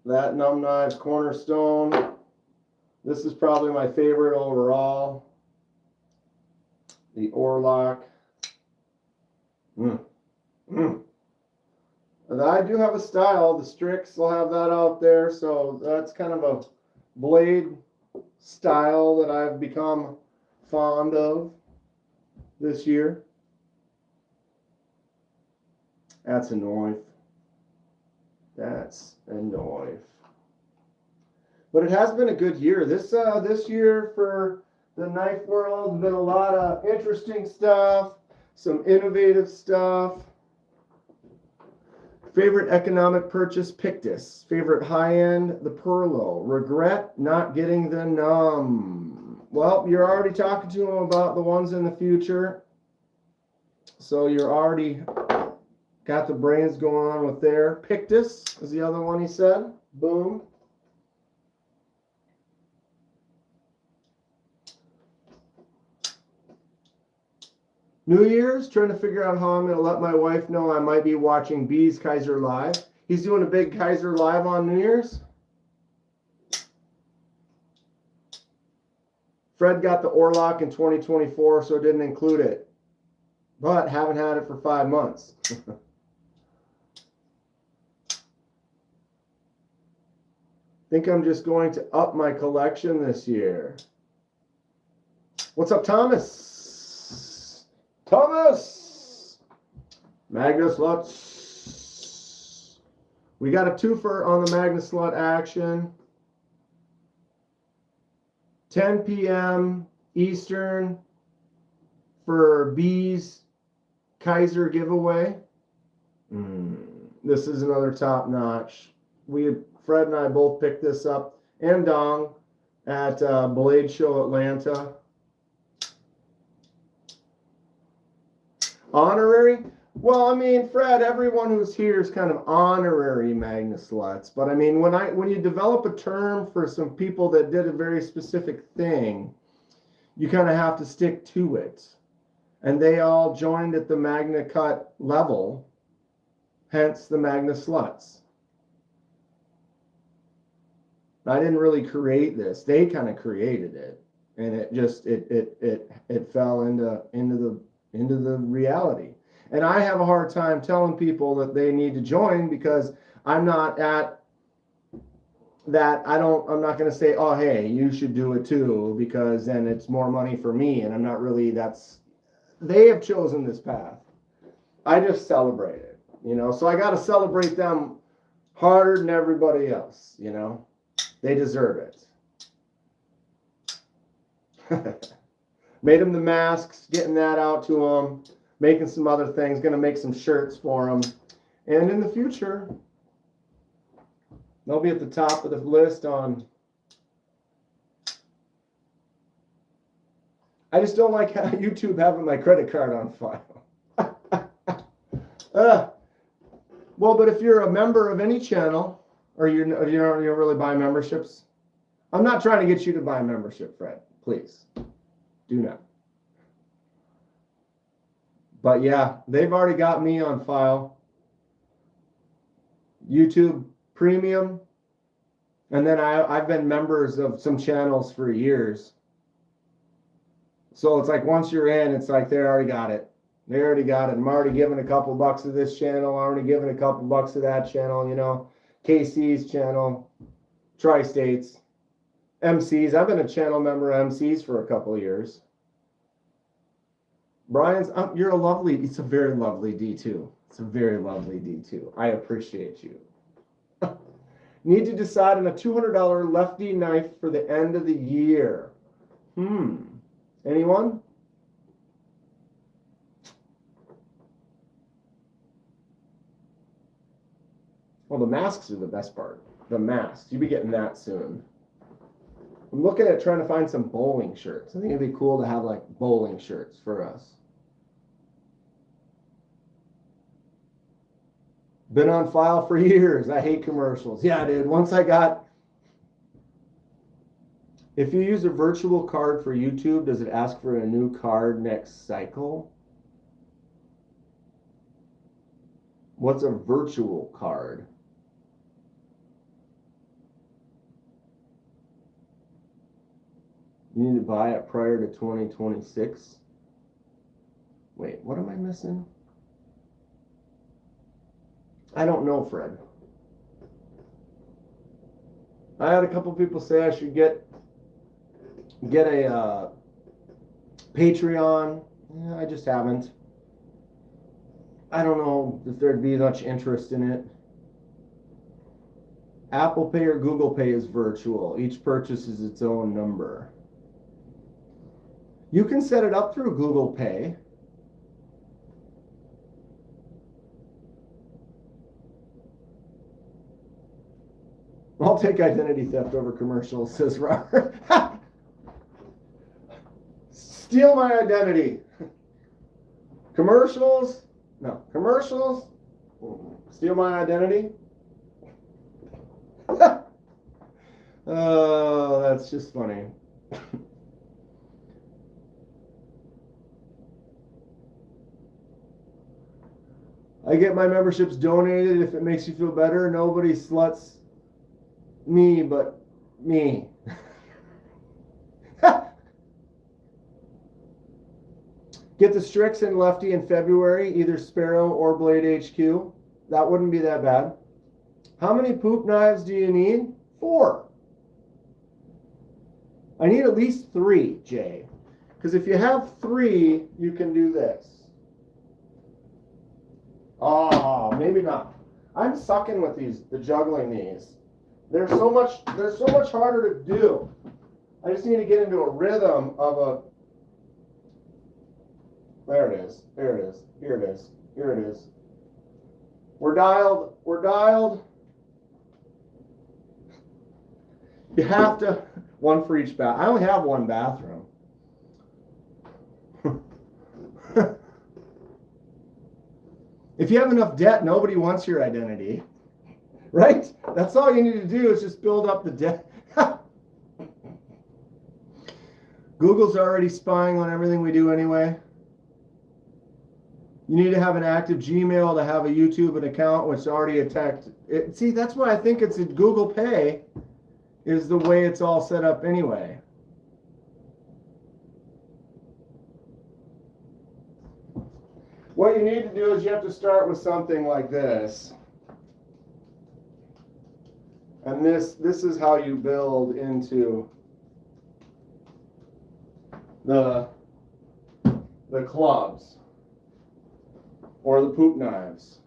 Speaker 1: That Numb Knives Cornerstone. This is probably my favorite overall. The Orlock. And I do have a style. The Strix will have that out there. So that's kind of a blade style that I've become fond of this year. That's a knife. That's a knife. But it has been a good year. This year for the knife world has been a lot of interesting stuff, some innovative stuff. Favorite economic purchase, Pictus. Favorite high-end, the Perlo. Regret not getting the Numb. Well, you're already talking to him about the ones in the future. So you're already got the brains going on with there. Pictus is the other one he said. Boom. New Year's, trying to figure out how I'm going to let my wife know I might be watching B's Kaiser Live. He's doing a big Kaiser Live on New Year's. Fred got the Orlock in 2024, so didn't include it. But haven't had it for 5 months. Think I'm just going to up my collection this year. What's up, Thomas? Thomas! Magnus Lutz. We got a twofer on the Magnus Lutz action. 10 p.m. Eastern for B's Kaiser giveaway. This is another top notch. Fred and I both picked this up, and Dong, at Blade Show Atlanta. Honorary? Well, I mean, Fred, everyone who's here is kind of honorary Magnus Lutz. But I mean, when you develop a term for some people that did a very specific thing, you kind of have to stick to it. And they all joined at the Magna Cut level, hence the Magnus Lutz. I didn't really create this. They kind of created it, and it just it fell into the reality. And I have a hard time telling people that they need to join because I'm not at that. I'm not going to say, oh, hey, you should do it too, because then it's more money for me. And I'm not really, they have chosen this path. I just celebrate it, so I got to celebrate them harder than everybody else, They deserve it. Made them the masks, getting that out to them, making some other things, going to make some shirts for them. And in the future, they'll be at the top of the list on... I just don't like YouTube having my credit card on file. Well, but if you're a member of any channel, or you don't really buy memberships, I'm not trying to get you to buy a membership, Fred. Please, do not. But yeah, they've already got me on file. YouTube Premium. And then I've been members of some channels for years. So it's like once you're in, it's like they already got it. They already got it. I'm already giving a couple bucks to this channel. I'm already giving a couple bucks to that channel, KC's channel, Tri-States, MCs. I've been a channel member of MCs for a couple of years. Brian's, you're it's a very lovely D2. It's a very lovely D2. I appreciate you. Need to decide on a $200 lefty knife for the end of the year. Anyone? Well, the masks are the best part. The masks. You'll be getting that soon. I'm looking at trying to find some bowling shirts. I think it'd be cool to have like bowling shirts for us. Been on file for years. I hate commercials. Yeah, dude. If you use a virtual card for YouTube, does it ask for a new card next cycle? What's a virtual card? You need to buy it prior to 2026. Wait, what am I missing? I don't know, Fred. I had a couple people say I should get a Patreon. Yeah, I just haven't. I don't know if there'd be much interest in it. Apple Pay or Google Pay is virtual. Each purchase is its own number. You can set it up through Google Pay. I'll take identity theft over commercials, says Robert. Steal my identity. Commercials? No. Commercials? Steal my identity? Oh, that's just funny. I get my memberships donated if it makes you feel better. Nobody sluts me but me. Get the Strix and Lefty in February, either Sparrow or Blade HQ. That wouldn't be that bad. How many poop knives do you need? 4. I need at least 3, Jay. Because if you have 3, you can do this. Oh, maybe not. I'm sucking with the juggling these. They're so much harder to do. I just need to get into a rhythm of a. There it is. There it is. Here it is. Here it is. We're dialed. We're dialed. You have to, one for each bath. I only have one bathroom. If you have enough debt, nobody wants your identity. Right? That's all you need to do is just build up the debt. Google's already spying on everything we do anyway. You need to have an active Gmail to have a YouTube account, which is already attacked. See, that's why I think it's a Google Pay is the way it's all set up anyway. What you need to do is you have to start with something like this. And this is how you build into the clubs or the poop knives.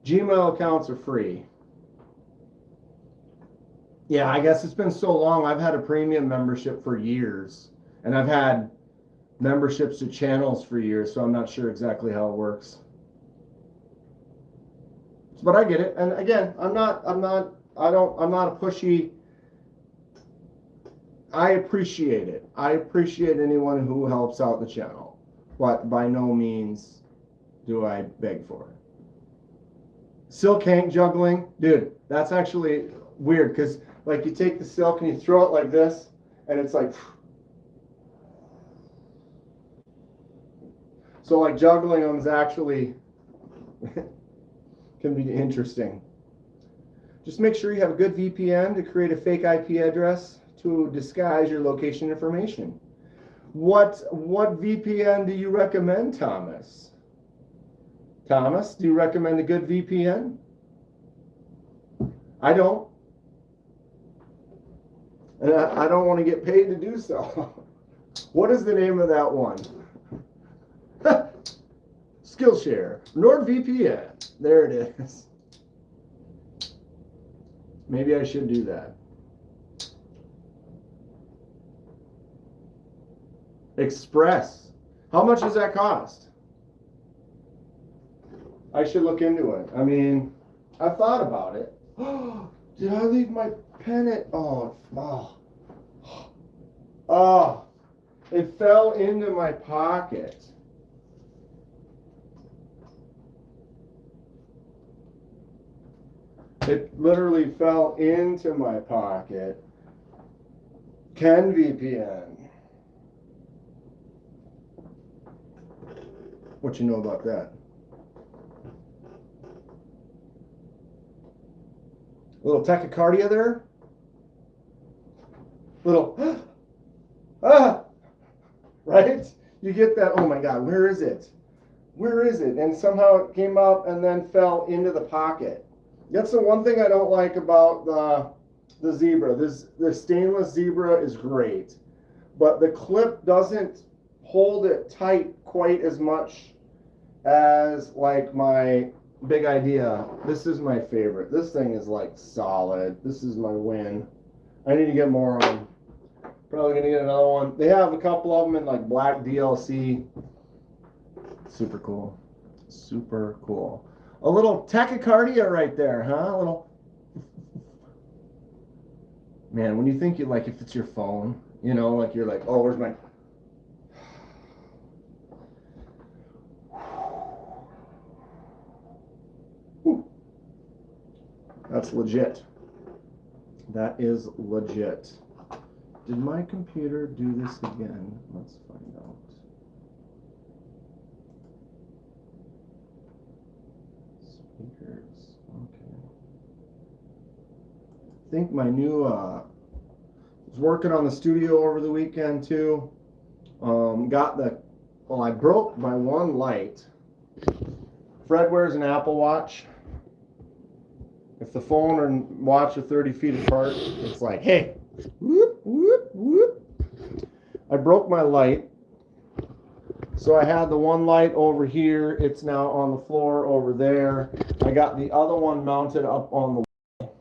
Speaker 1: Gmail accounts are free. Yeah, I guess it's been so long. I've had a premium membership for years, and I've had memberships to channels for years, so I'm not sure exactly how it works. But I get it. And again, I'm not a pushy. I appreciate it. I appreciate anyone who helps out the channel, but by no means do I beg for it. Silk hank juggling, dude, that's actually weird because like you take the silk and you throw it like this, and it's like. So like juggling them is actually can be interesting. Just make sure you have a good VPN to create a fake IP address to disguise your location information. What VPN do you recommend, Thomas? Thomas, do you recommend a good VPN? I don't. And I don't want to get paid to do so. What is the name of that one? Skillshare, NordVPN. There it is. Maybe I should do that. Express. How much does that cost? I should look into it. I mean, I've thought about it. Did I leave my pen at? Oh, it fell into my pocket. It literally fell into my pocket. Ken VPN. What you know about that? A little tachycardia there. Little right? You get that, oh my God, where is it? Where is it? And somehow it came up and then fell into the pocket. That's the one thing I don't like about the Zebra. The stainless Zebra is great, but the clip doesn't hold it tight quite as much as like my Big Idea. This is my favorite. This thing is like solid. This is my win. I need to get more of them. Probably gonna get another one. They have a couple of them in like black DLC. Super cool. Super cool. A little tachycardia right there, huh? A little. Man, when you think you like, if it's your phone, you know, like you're like, oh, where's my. Whew. That's legit. That is legit. Did my computer do this again? Let's find out. Speakers. Okay. I think my new was working on the studio over the weekend too. I broke my one light. Fred wears an Apple Watch. If the phone and watch are 30 feet apart, it's like, hey, whoop, whoop, whoop. I broke my light. So I had the one light over here. It's now on the floor over there. I got the other one mounted up on the wall.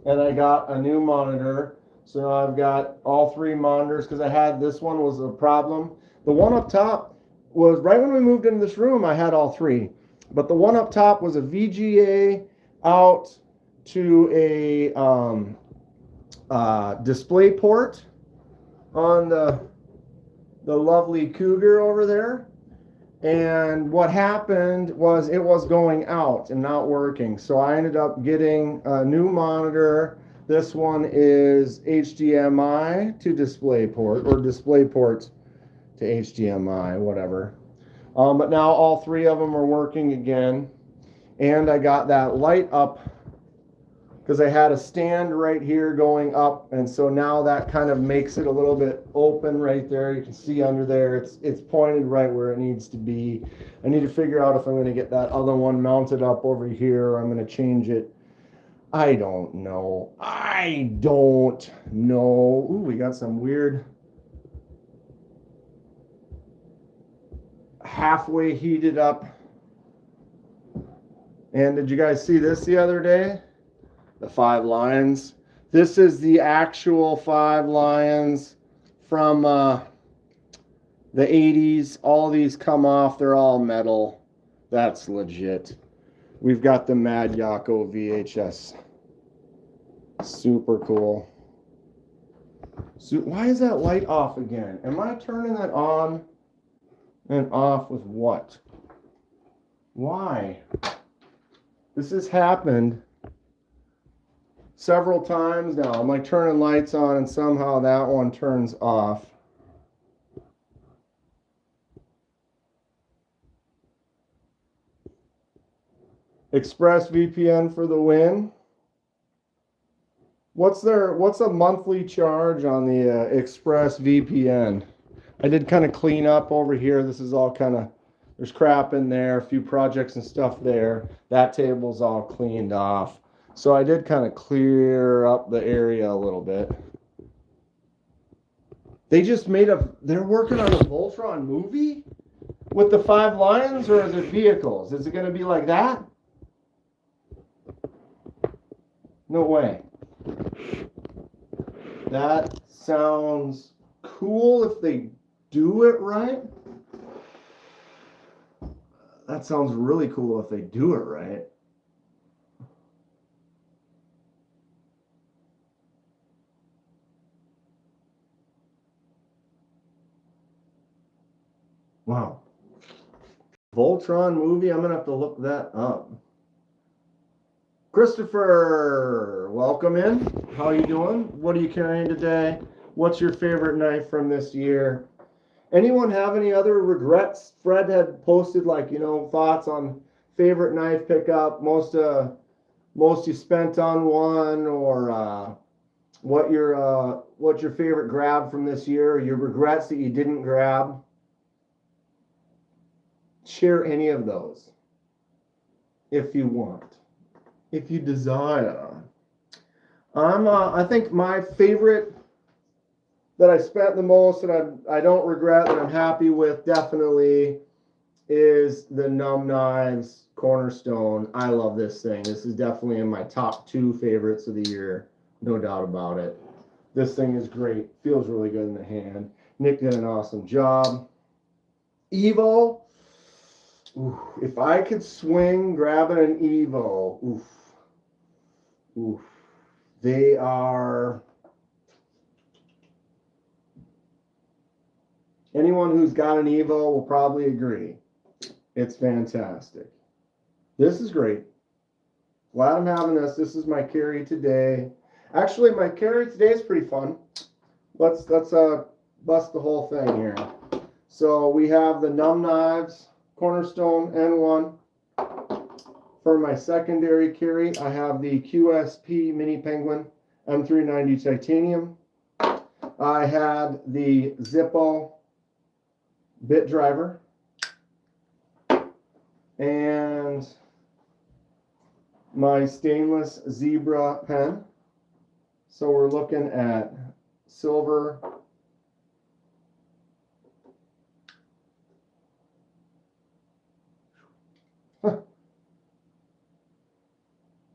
Speaker 1: And I got a new monitor. So now I've got all three monitors because I had this one was a problem. The one up top was right when we moved into this room, I had all three. But the one up top was a VGA out to a display port on the lovely Cougar over there. And what happened was it was going out and not working. So I ended up getting a new monitor. This one is HDMI to DisplayPort or DisplayPort to HDMI, whatever. But now all three of them are working again. And I got that light up because I had a stand right here going up, and so now that kind of makes it a little bit open right there. You can see under there, it's pointed right where it needs to be. I need to figure out if I'm going to get that other one mounted up over here, or I'm going to change it. I don't know. Ooh, we got some weird halfway heated up. And did you guys see this the other day? The 5 lions. This is the actual 5 lions from the 80s. All these come off. They're all metal. That's legit. We've got the Mad Yako VHS. Super cool. So why is that light off again? Am I turning that on and off with what? Why? This has happened several times now. I'm like turning lights on and somehow that one turns off. ExpressVPN for the win. What's a monthly charge on the ExpressVPN? I did kind of clean up over here. This is all kind of, there's crap in there, a few projects and stuff there. That table's all cleaned off. So I did kind of clear up the area a little bit. They just they're working on a Voltron movie with the 5 lions, or is it vehicles? Is it going to be like that? No way. That sounds cool if they do it right. That sounds really cool if they do it right. Wow. Voltron movie, I'm going to have to look that up. Christopher, welcome in. How are you doing? What are you carrying today? What's your favorite knife from this year? Anyone have any other regrets? Fred had posted thoughts on favorite knife pickup, most you spent on one, or what your favorite grab from this year, your regrets that you didn't grab. Share any of those if you want, if you desire. I think my favorite that I spent the most and I don't regret, that I'm happy with, definitely is the Numb Knives Cornerstone. I love this thing. This is definitely in my top 2 favorites of the year, no doubt about it. This thing is great. Feels really good in the hand. Nick did an awesome job. Evo. Ooh, if I could swing grabbing an Evo, oof. They are... Anyone who's got an Evo will probably agree. It's fantastic. This is great. Glad I'm having this. This is my carry today. Actually, my carry today is pretty fun. Let's bust the whole thing here. So we have the Numb Knives Cornerstone N1 For my secondary carry, I have the QSP Mini Penguin M390 Titanium. I had the Zippo bit driver. And my stainless zebra pen. So we're looking at silver,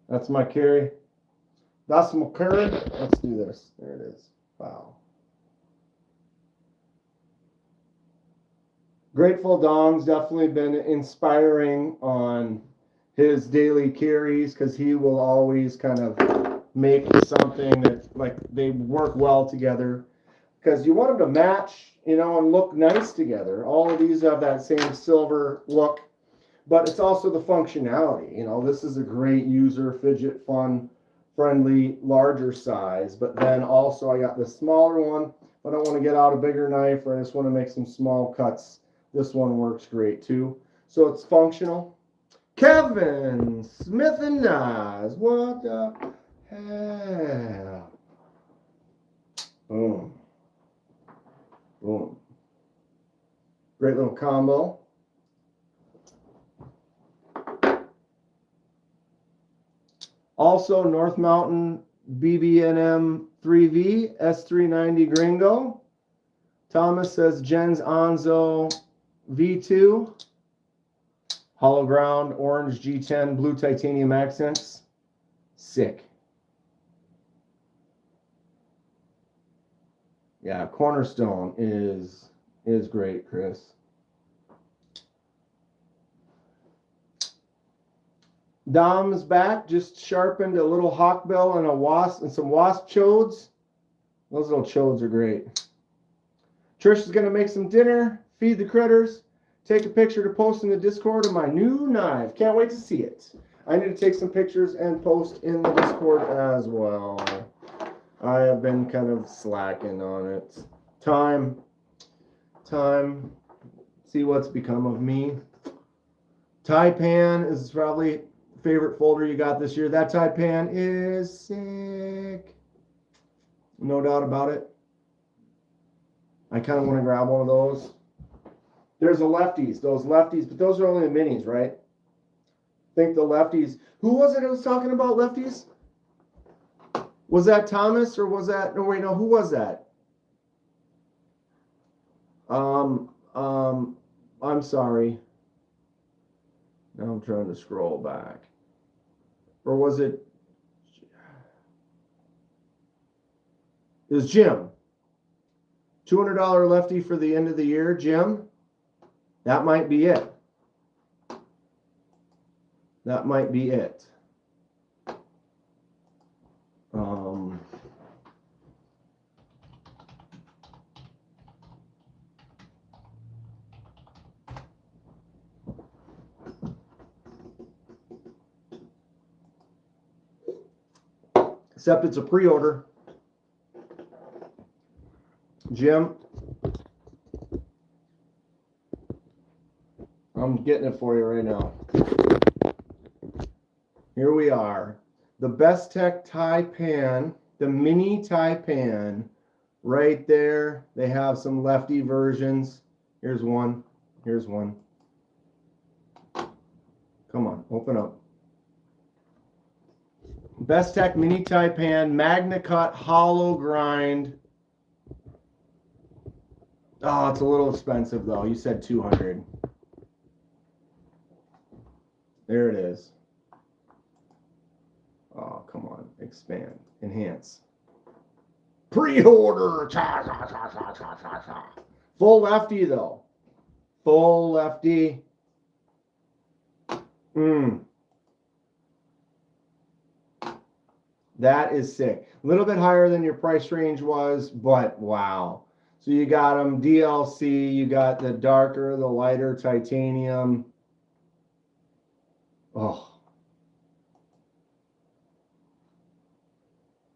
Speaker 1: that's my carry. That's my carry. Let's do this. There it is. Wow. Grateful Dom's definitely been inspiring on his daily carries because he will always kind of make something that like they work well together because you want them to match, you know, and look nice together. All of these have that same silver look, but it's also the functionality. You know, this is a great user, fidget, fun, friendly, larger size, but then also I got the smaller one. If I don't want to get out a bigger knife or I just want to make some small cuts, this one works great too. So it's functional. Kevin Smith and Nas, what the hell? Boom. Boom. Great little combo. Also, North Mountain BB&M 3V S390 Gringo. Thomas says Jen's Onzo V2. Hollow ground, orange G10, blue titanium accents. Sick. Yeah, Cornerstone is great, Chris. Dom's back, just sharpened a little hawkbill and a wasp and some wasp chodes. Those little chodes are great. Trish is going to make some dinner, feed the critters, take a picture to post in the Discord of my new knife. Can't wait to see it. I need to take some pictures and post in the Discord as well. I have been kind of slacking on it. Time. See what's become of me. Taipan is probably favorite folder you got this year. That Taipan is sick. No doubt about it. I kind of want to grab one of those. There's the lefties, those lefties, but those are only the minis, right? I think the lefties. Who was it that was talking about lefties? Was that Thomas or was that, no, wait, no, who was that? I'm sorry. Now I'm trying to scroll back. Or was it? It was Jim. $200 lefty for the end of the year, Jim. That might be it. That might be it. Except it's a pre-order. Jim, I'm getting it for you right now. Here we are. The Best Tech Taipan, the mini Taipan, right there. They have some lefty versions. Here's one. Here's one. Come on, open up. Best Tech Mini Taipan, Magna Cut, hollow grind. Oh, it's a little expensive though. You said 200. There it is. Oh, come on. Expand. Enhance. Pre-order. Full lefty though. Full lefty. That is sick. A little bit higher than your price range was, but wow. So you got them DLC, you got the darker, the lighter titanium. Oh.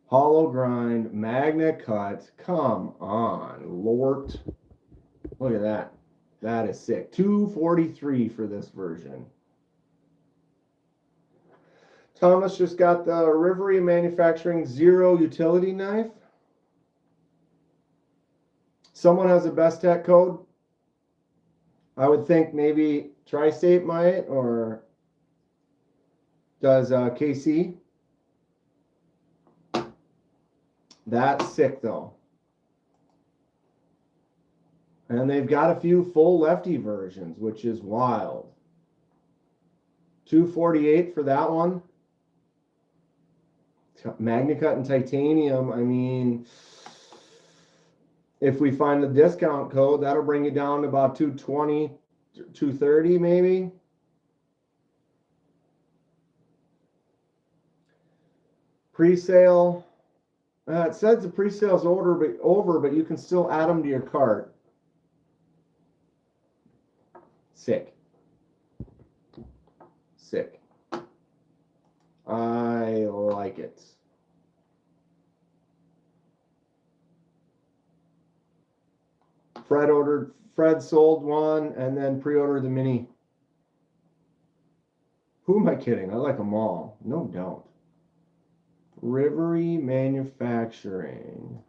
Speaker 1: Hollow grind, Magna Cut. Come on, Lord. Look at that. That is sick. $243 for this version. Thomas just got the Rivery Manufacturing Zero utility knife. Someone has a best tech code. I would think maybe Tri-State might, or does KC. That's sick though. And they've got a few full lefty versions, which is wild. $248 for that one. MagnaCut and titanium. I mean, if we find the discount code, that'll bring it down to about $220, $230 maybe. Pre-sale. It says the pre-sale's over, but you can still add them to your cart. Sick. Sick. I like it. Fred sold one and then pre-ordered the mini. Who am I kidding? I like them all. No doubt. Rivery Manufacturing.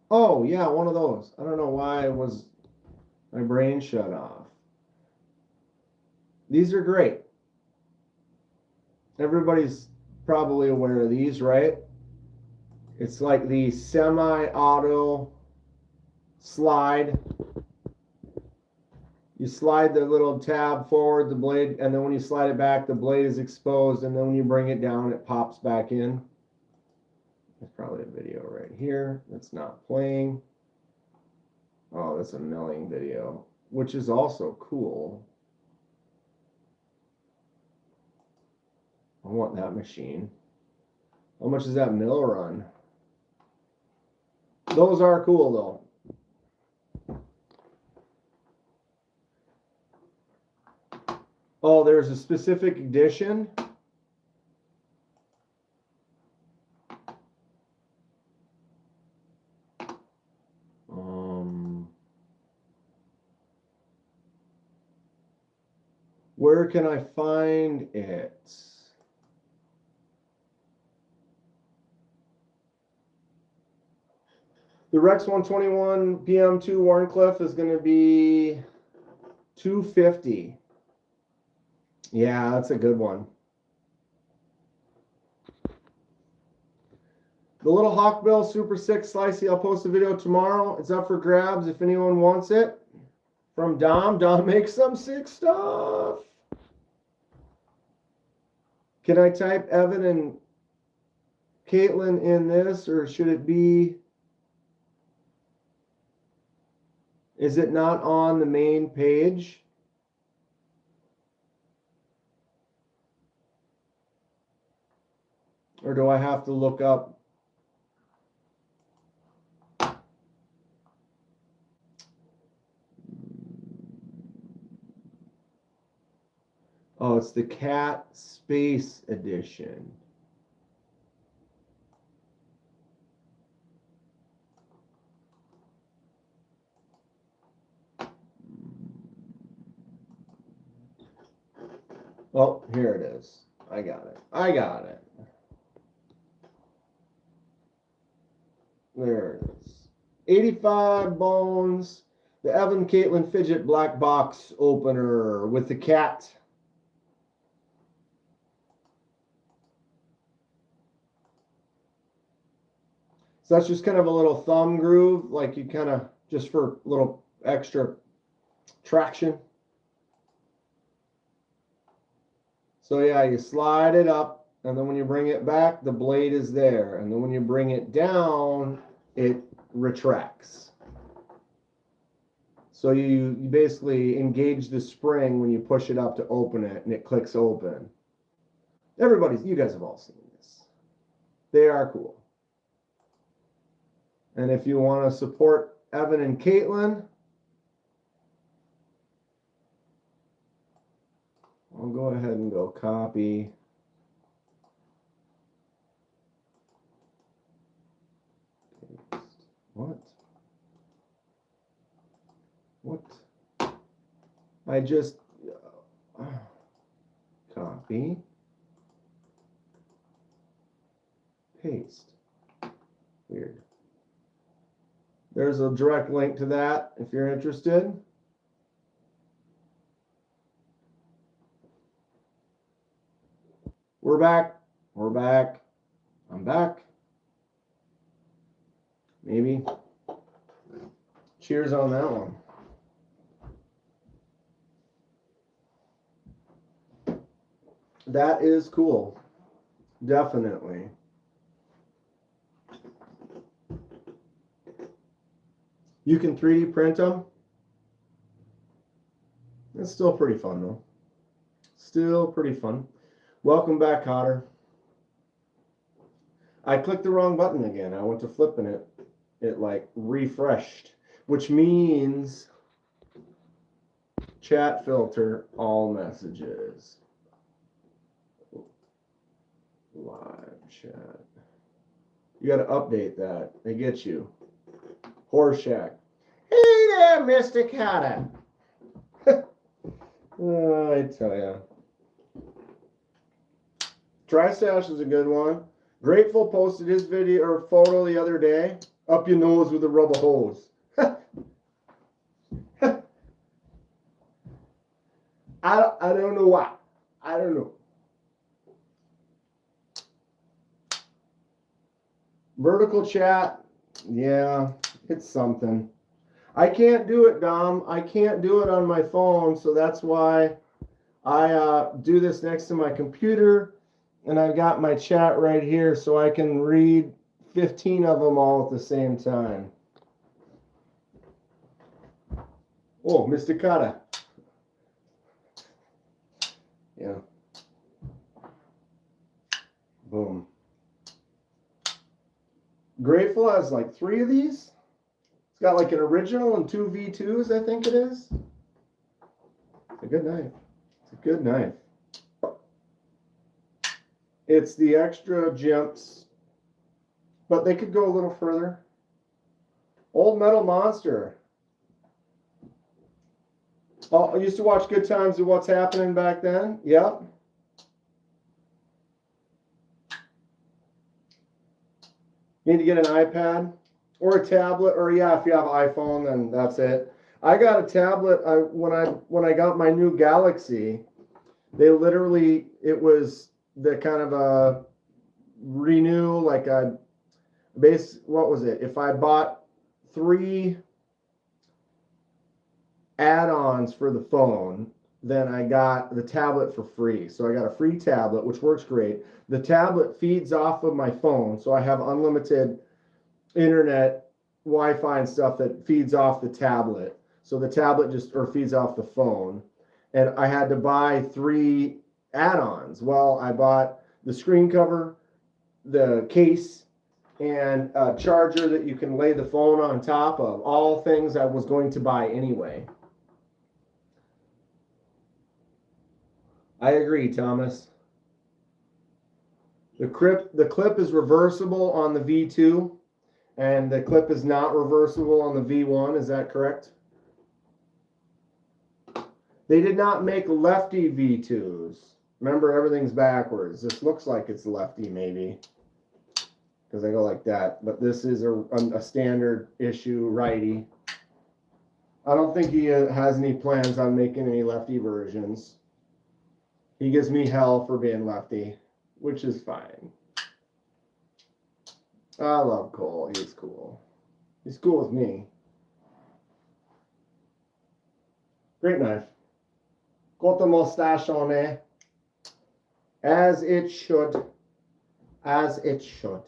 Speaker 1: Oh, yeah, one of those. I don't know why my brain shut off. These are great. Everybody's probably aware of these, right? It's like the semi-auto slide. You slide the little tab forward, the blade, and then when you slide it back, the blade is exposed, and then when you bring it down, it pops back in. There's probably a video right here that's not playing. Oh, that's a milling video, which is also cool. I want that machine. How much does that mill run? Those are cool though. Oh, there's a specific edition. Where can I find it? The Rex 121 PM2 Warncliffe is going to be $250. Yeah, that's a good one. The little Hawkbill Super 6 Slicey, I'll post a video tomorrow. It's up for grabs if anyone wants it. From Dom. Dom makes some sick stuff. Can I type Evan and Caitlin in this, or should it be? Is it not on the main page? Or do I have to look up? Oh, it's the Cat Space Edition. Oh, here it is. I got it. I got it. There it is. 85 bones. The Evan Caitlin Fidget Black Box Opener with the cat. So that's just kind of a little thumb groove, like you kind of, just for a little extra traction. So yeah, you slide it up, and then when you bring it back, the blade is there. And then when you bring it down, it retracts. So you basically engage the spring when you push it up to open it, and it clicks open. You guys have all seen this. They are cool. And if you want to support Evan and Caitlin, I'll go ahead and go copy. Paste. What? What? I just copy, paste. Weird. There's a direct link to that if you're interested. We're back. We're back. I'm back. Maybe. Cheers on that one. That is cool. Definitely. You can 3D print them. It's still pretty fun though. Still pretty fun. Welcome back, Cotter. I clicked the wrong button again. I went to flipping it. It like refreshed, which means chat filter all messages. Live chat. You got to update that. They get you. Horse Shack. Hey there, Mr. Cotter. I tell ya. Tri-Stash is a good one. Grateful posted his video or photo the other day. Up your nose with a rubber hose. I don't know why. I don't know. Vertical chat. Yeah, it's something. I can't do it, Dom. I can't do it on my phone, so that's why I do this next to my computer, and I've got my chat right here so I can read 15 of them all at the same time. Oh, Mr. Kata. Yeah. Boom. Grateful has like 3 of these. It's got like an original and 2 V2s, I think it is. It's a good knife. It's a good knife. It's the extra jumps, but they could go a little further. Old Metal Monster. Oh, I used to watch Good Times and What's Happening back then. Yep. Need to get an iPad or a tablet, or yeah, if you have an iPhone, then that's it. I got a tablet when I got my new Galaxy. They literally, it was the kind of a renew, like a base. What was it? If I bought 3 add-ons for the phone, then I got the tablet for free. So I got a free tablet, which works great. The tablet feeds off of my phone, so I have unlimited internet, Wi-Fi and stuff that feeds off the tablet. So the tablet just feeds off the phone. And I had to buy 3 add-ons. Well, I bought the screen cover, the case, and a charger that you can lay the phone on top of. All things I was going to buy anyway. I agree, Thomas. The clip is reversible on the V2, and the clip is not reversible on the V1. Is that correct? They did not make lefty V2s. Remember, everything's backwards. This looks like it's lefty, maybe, because I go like that. But this is a standard issue righty. I don't think he has any plans on making any lefty versions. He gives me hell for being lefty, which is fine. I love Cole. He's cool. He's cool with me. Great knife. Got the mustache on there. As it should. As it should.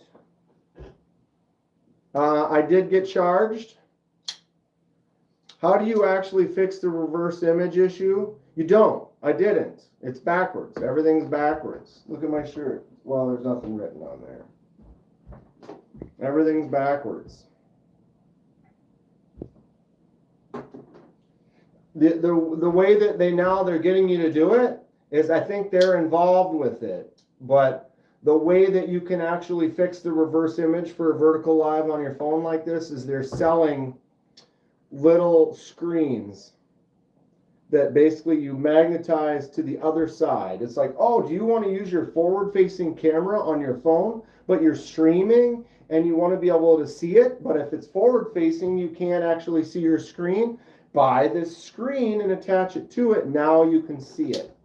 Speaker 1: I did get charged. How do you actually fix the reverse image issue? You don't. I didn't. It's backwards. Everything's backwards. Look at my shirt. Well, there's nothing written on there. Everything's backwards. The way that they're getting you to do it is, I think they're involved with it. But the way that you can actually fix the reverse image for a vertical live on your phone like this is they're selling little screens that basically you magnetize to the other side. It's like, oh, do you want to use your forward-facing camera on your phone, but you're streaming and you want to be able to see it, but if it's forward-facing, you can't actually see your screen? Buy this screen and attach it to it. Now you can see it.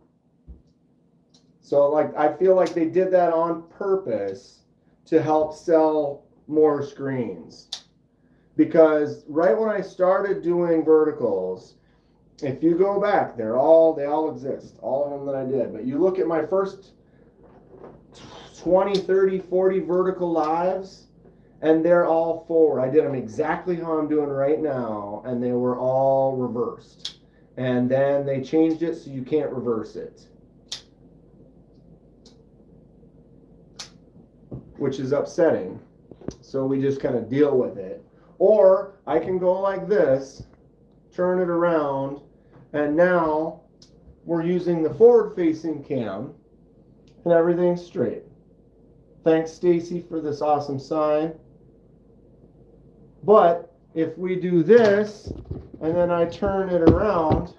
Speaker 1: So like, I feel like they did that on purpose to help sell more screens. Because right when I started doing verticals, if you go back, they all exist, all of them that I did. But you look at my first 20, 30, 40 vertical lives, and they're all forward. I did them exactly how I'm doing right now, and they were all reversed. And then they changed it so you can't reverse it, which is upsetting. So we just kind of deal with it. Or I can go like this, turn it around, and now we're using the forward-facing cam, and everything's straight. Thanks, Stacy, for this awesome sign. But if we do this, and then I turn it around,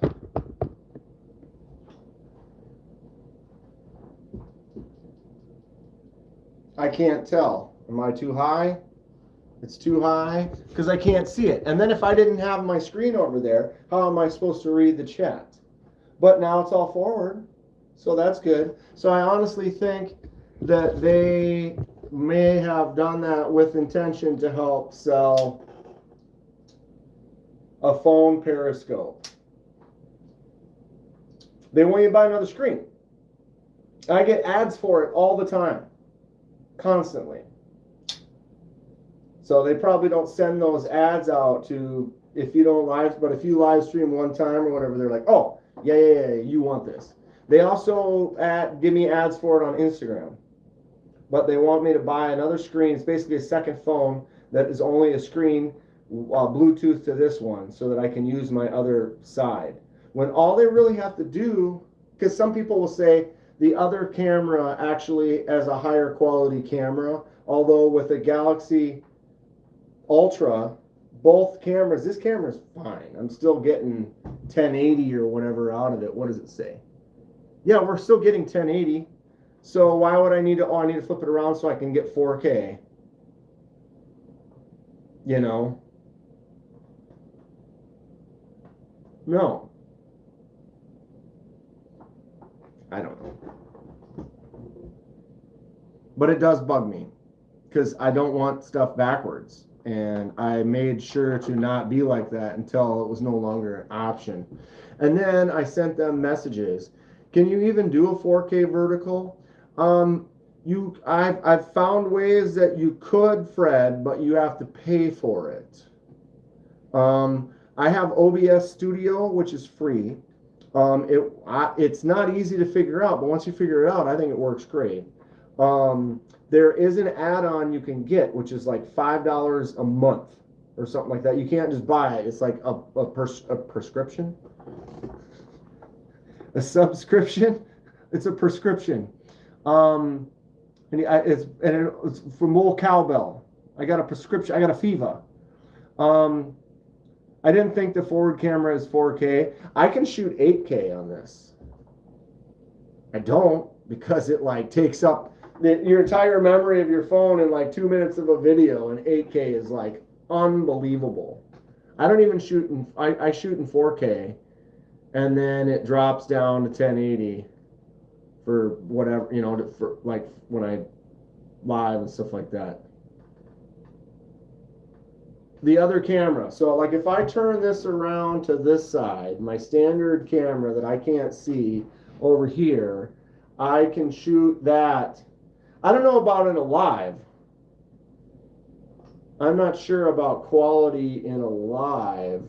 Speaker 1: I can't tell. Am I too high? It's too high because I can't see it. And then if I didn't have my screen over there, how am I supposed to read the chat? But now it's all forward, so that's good. So I honestly think that they may have done that with intention to help sell a phone periscope. They want you to buy another screen. I get ads for it all the time, constantly. So they probably don't send those ads out to, if you don't live, but if you live stream one time or whatever, they're like, oh, yeah, you want this. They also give me ads for it on Instagram. But they want me to buy another screen. It's basically a second phone that is only a screen, Bluetooth to this one, so that I can use my other side. When all they really have to do, because some people will say the other camera actually has a higher quality camera, although with a Galaxy Ultra, both cameras, this camera's fine. I'm still getting 1080 or whatever out of it. What does it say? Yeah, we're still getting 1080. So why would I need to, I need to flip it around so I can get 4K. You know? No. I don't know. But it does bug me because I don't want stuff backwards. And I made sure to not be like that until it was no longer an option. And then I sent them messages. Can you even do a 4K vertical? I've found ways that you could, Fred, but you have to pay for it. I have OBS Studio, which is free. It's not easy to figure out, but once you figure it out, I think it works great. There is an add-on you can get, which is like $5 a month or something like that. You can't just buy it. It's like a prescription, a subscription. It's a prescription. It's from old Cowbell. I got a prescription. I got a FIVA. I didn't think the forward camera is 4K. I can shoot 8K on this. I don't, because it like takes up your entire memory of your phone in like 2 minutes of a video, and 8K is like unbelievable. I don't even shoot in, I shoot in 4K, and then it drops down to 1080 for whatever, you know, for like when I live and stuff like that. The other camera, so like if I turn this around to this side, my standard camera that I can't see over here, I can shoot that. I don't know about in a live. I'm not sure about quality in a live.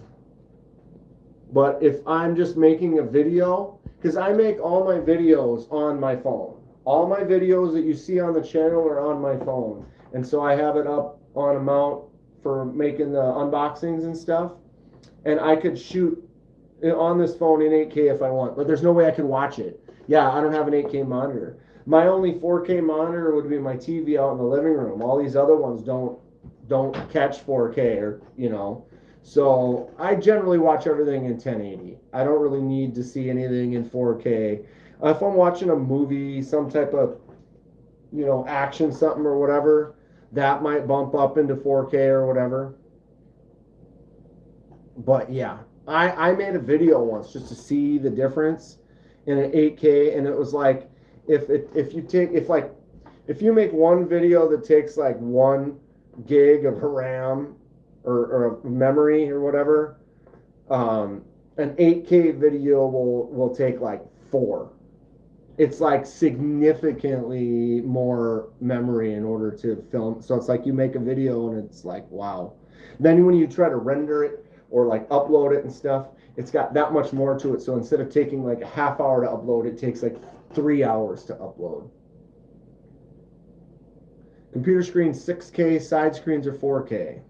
Speaker 1: But if I'm just making a video, because I make all my videos on my phone. All my videos that you see on the channel are on my phone. And so I have it up on a mount for making the unboxings and stuff. And I could shoot on this phone in 8K if I want, but there's no way I can watch it. Yeah, I don't have an 8K monitor. My only 4K monitor would be my TV out in the living room. All these other ones don't catch 4K, or, you know. So I generally watch everything in 1080. I don't really need to see anything in 4K. If I'm watching a movie, some type of, action something or whatever, that might bump up into 4K or whatever. But yeah, I made a video once just to see the difference in an 8K, and it was like if you make one video that takes like 1 gig of RAM or memory or whatever, an 8K video will take like 4. It's like significantly more memory in order to film. So it's like you make a video and it's like, wow. Then when you try to render it or like upload it and stuff, it's got that much more to it. So instead of taking like a half hour to upload, it takes like 3 hours to upload. Computer screens 6K, side screens are 4K,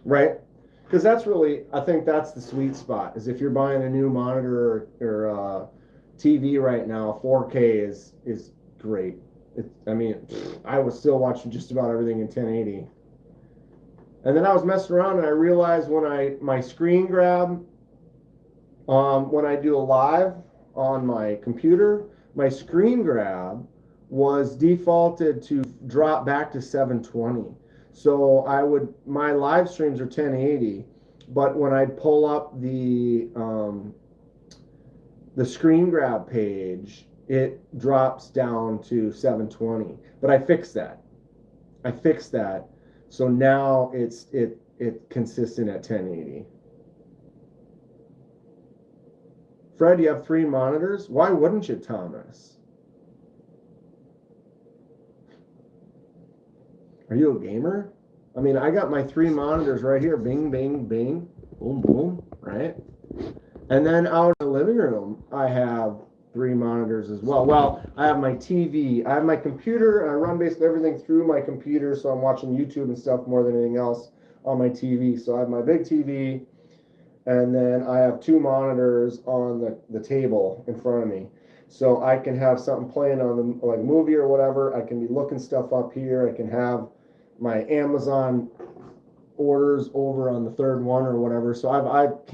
Speaker 1: right? Because that's really, I think that's the sweet spot, is if you're buying a new monitor or TV right now, 4K is great. I was still watching just about everything in 1080. And then I was messing around and I realized my screen grab, when I do a live on my computer, my screen grab was defaulted to drop back to 720. So my live streams are 1080, but when I pull up the screen grab page, it drops down to 720. But I fixed that. So now it consistent at 1080. Fred, you have 3 monitors? Why wouldn't you, Thomas? Are you a gamer? I mean, I got my 3 monitors right here. Bing, bing, bing. Boom, boom. Right? And then out in the living room, I have 3 monitors as well. Well, I have my TV. I have my computer, and I run basically everything through my computer, so I'm watching YouTube and stuff more than anything else on my TV. So I have my big TV, and then I have 2 monitors on the table in front of me. So I can have something playing on the like movie or whatever. I can be looking stuff up here. I can have my Amazon orders over on the 3rd one or whatever. So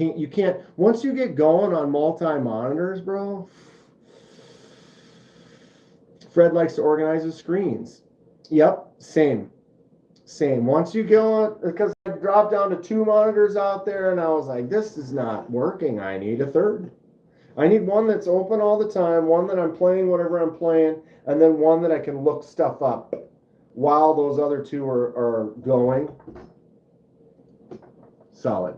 Speaker 1: you can't once you get going on multi monitors, bro. Fred likes to organize his screens. Yep, same. Once you go on, because I dropped down to 2 monitors out there, and I was like, this is not working. I need a 3rd. I need one that's open all the time, one that I'm playing whatever I'm playing, and then one that I can look stuff up while those other 2 are going. Solid.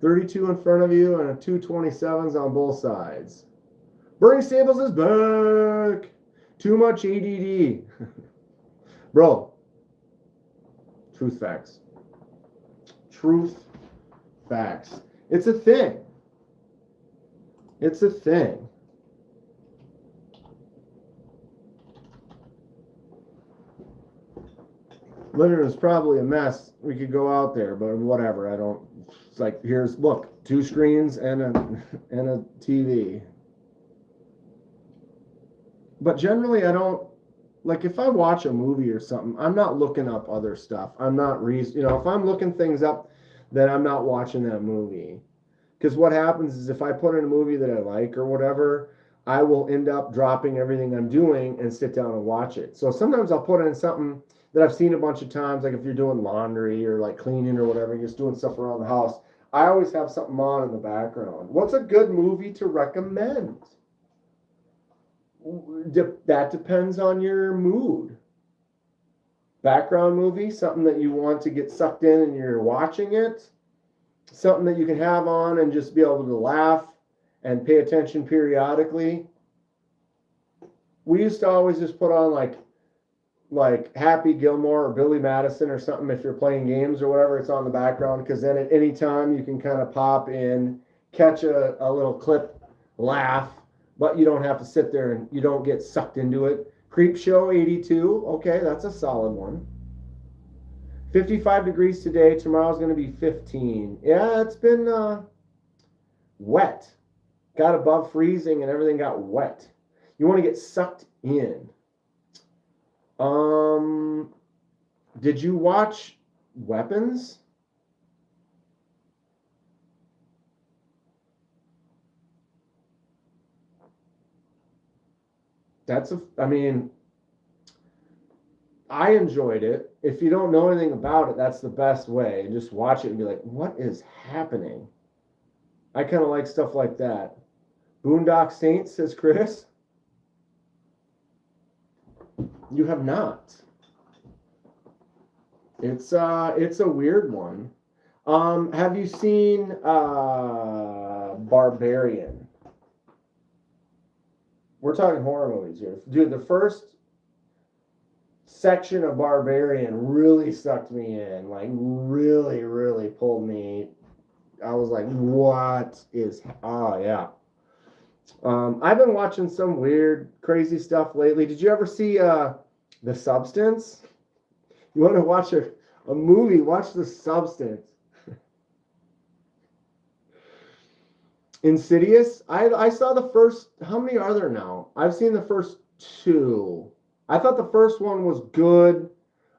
Speaker 1: 32 in front of you and a 227s on both sides. Bernie Stables is back. Too much ADD. Bro. Truth facts. It's a thing. Living room is probably a mess. We could go out there, but whatever. It's like, look, 2 screens and a TV. But generally, I don't, like, if I watch a movie or something, I'm not looking up other stuff. I'm not, if I'm looking things up, then I'm not watching that movie. Because what happens is if I put in a movie that I like or whatever, I will end up dropping everything I'm doing and sit down and watch it. So sometimes I'll put in something that I've seen a bunch of times, like if you're doing laundry or like cleaning or whatever, you're just doing stuff around the house. I always have something on in the background. What's a good movie to recommend? That depends on your mood. Background movie, something that you want to get sucked in and you're watching it. Something that you can have on and just be able to laugh and pay attention periodically. We used to always just put on like Happy Gilmore or Billy Madison or something if you're playing games or whatever, it's on the background, because then at any time you can kind of pop in, catch a little clip, laugh, but you don't have to sit there and you don't get sucked into it. Creep Show 82, okay, that's a solid one. 55 degrees today, tomorrow's going to be 15. Yeah, it's been wet. Got above freezing and everything got wet. You want to get sucked in. Did you watch weapons. I mean, I enjoyed it. If you don't know anything about it, that's the best way. And just watch it and be like, what is happening? I kind of like stuff like that. Boondock Saints, says Chris. You have not. It's a weird one. Have you seen Barbarian? We're talking horror movies here. Dude, the first section of Barbarian really sucked me in. Like, really, really pulled me. I was like, what is... Oh, yeah. I've been watching some weird, crazy stuff lately. Did you ever see The Substance? You want to watch a movie? Watch The Substance. Insidious. I saw the first. How many are there now? I've seen the first 2. I thought the first one was good,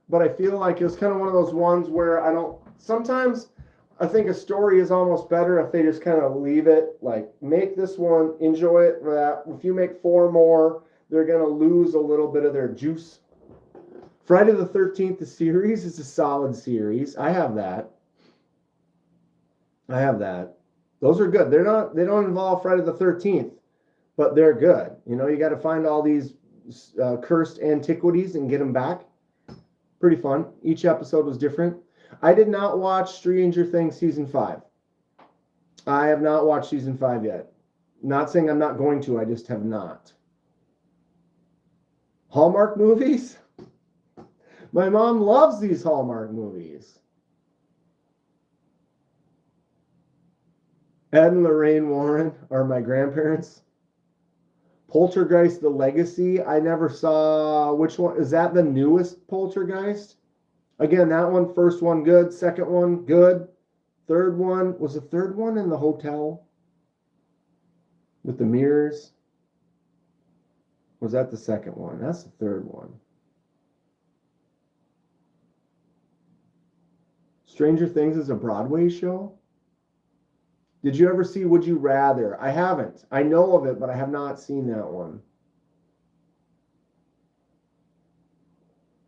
Speaker 1: but I feel like it was kind of one of those ones where I don't. Sometimes I think a story is almost better if they just kind of leave it. Like, make this one, enjoy it for that. If you make 4 more, they're gonna lose a little bit of their juice. Friday the 13th, the series, is a solid series. I have that. Those are good. They don't involve Friday the 13th, but they're good. You know, you got to find all these cursed antiquities and get them back. Pretty fun. Each episode was different. I did not watch Stranger Things season 5. I have not watched season 5 yet. Not saying I'm not going to, I just have not. Hallmark movies? My mom loves these Hallmark movies. Ed and Lorraine Warren are my grandparents. Poltergeist, The Legacy. I never saw, which one? Is that the newest Poltergeist? Again, that one, first one, good. Second one, good. Third one, was the third one in the hotel? With the mirrors? Was that the second one? That's the third one. Stranger Things is a Broadway show? Did you ever see Would You Rather? I haven't. I know of it, but I have not seen that one.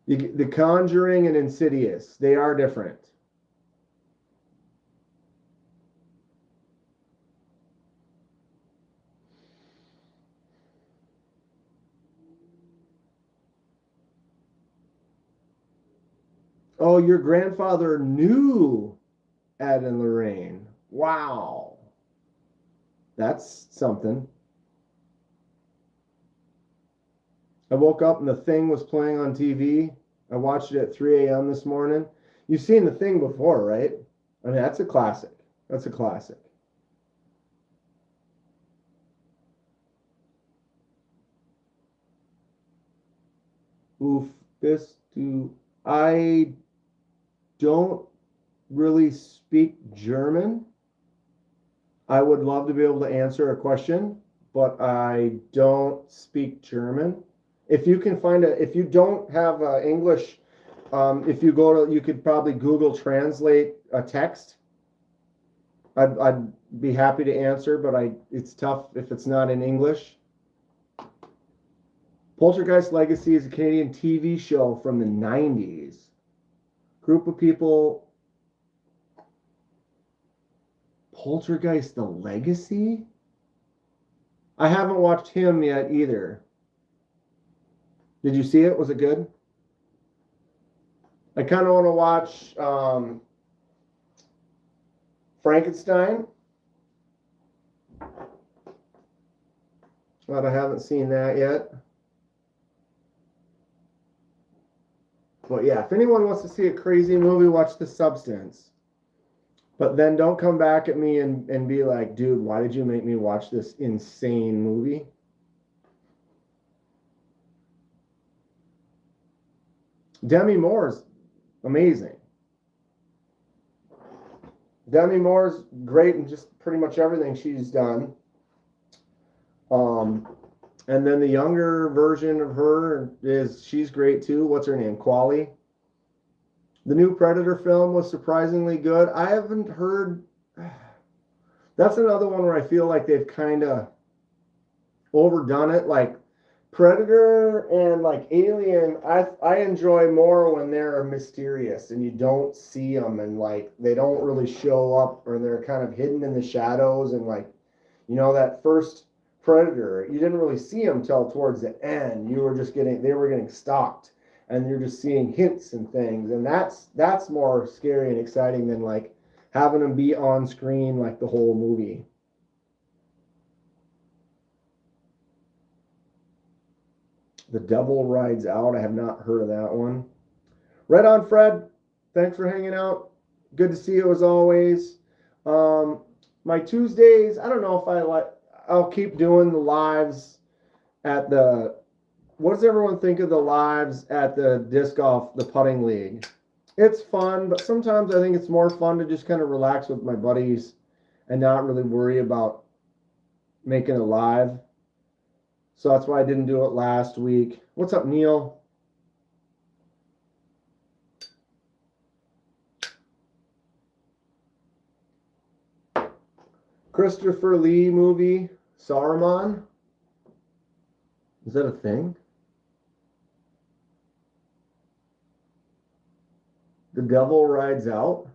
Speaker 1: The Conjuring and Insidious, they are different. Oh, your grandfather knew Ed and Lorraine. Wow. That's something. I woke up and The Thing was playing on TV. I watched it at 3 a.m. this morning. You've seen The Thing before, right? I mean, that's a classic. That's a classic. Oof. I don't really speak German. I would love to be able to answer a question, but I don't speak German. If you can find if you don't have English, if you go to, you could probably Google Translate a text. I'd be happy to answer, but it's tough if it's not in English. Poltergeist Legacy is a Canadian TV show from the 90s. Group of people. Poltergeist The Legacy? I haven't watched him yet either. Did you see it? Was it good? I kind of want to watch Frankenstein, but I haven't seen that yet. But yeah, if anyone wants to see a crazy movie, watch The Substance. But then don't come back at me and be like, dude, why did you make me watch this insane movie? Demi Moore's amazing. Demi Moore's great in just pretty much everything she's done. And then the younger version of her she's great too. What's her name? Quali. The new Predator film was surprisingly good. I haven't heard. That's another one where I feel like they've kind of overdone it. Like Predator and like Alien, I enjoy more when they're mysterious and you don't see them and like they don't really show up or they're kind of hidden in the shadows and like that first Predator, you didn't really see them till towards the end. You were just they were getting stalked and you're just seeing hints and things, and that's more scary and exciting than like having them be on screen like the whole movie. The Devil Rides Out. I have not heard of that one. Right on, Fred. Thanks for hanging out. Good to see you as always. My Tuesdays, I don't know if I'll keep doing the lives at the, what does everyone think of the lives at the disc golf, the putting league? It's fun, but sometimes I think it's more fun to just kind of relax with my buddies and not really worry about making a live. So that's why I didn't do it last week. What's up, Neil? Christopher Lee movie, Saruman. Is that a thing? The Devil Rides Out.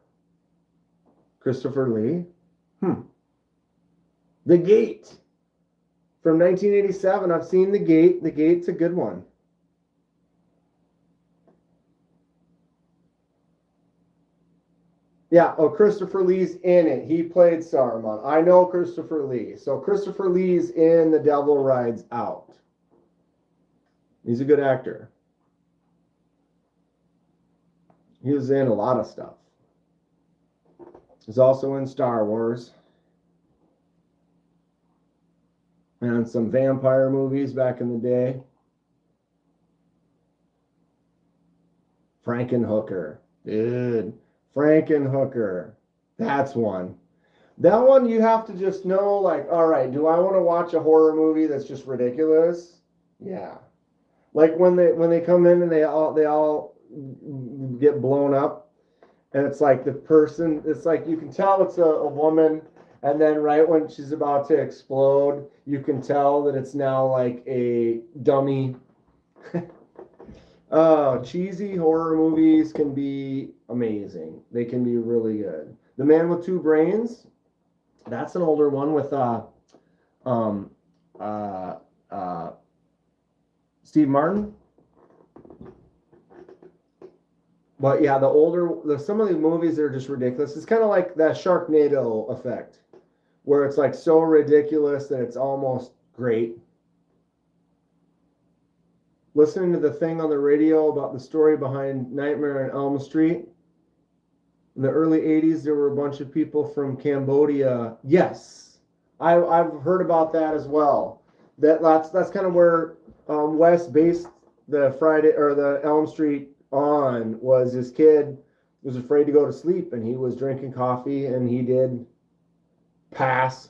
Speaker 1: Christopher Lee. The Gate. From 1987. I've seen The Gate. The Gate's a good one. Yeah, oh, Christopher Lee's in it. He played Saruman. I know Christopher Lee. So Christopher Lee's in The Devil Rides Out. He's a good actor. He was in a lot of stuff. He's also in Star Wars. And some vampire movies back in the day. Frankenhooker. Dude. Frankenhooker. That's one. That one you have to just know, like, all right, do I want to watch a horror movie that's just ridiculous? Yeah. Like when they come in and they all get blown up, and it's like the person, it's like you can tell it's a woman, and then right when she's about to explode, you can tell that it's now like a dummy. Cheesy horror movies can be amazing. They can be really good. The Man with Two Brains, that's an older one with Steve Martin. But yeah, some of the movies are just ridiculous. It's kind of like that Sharknado effect, where it's like so ridiculous that it's almost great. Listening to the thing on the radio about the story behind Nightmare on Elm Street. In the early 80s, there were a bunch of people from Cambodia. Yes, I've heard about that as well. That's kind of where Wes based the Friday or the Elm Street on. Was this kid was afraid to go to sleep and he was drinking coffee and he did pass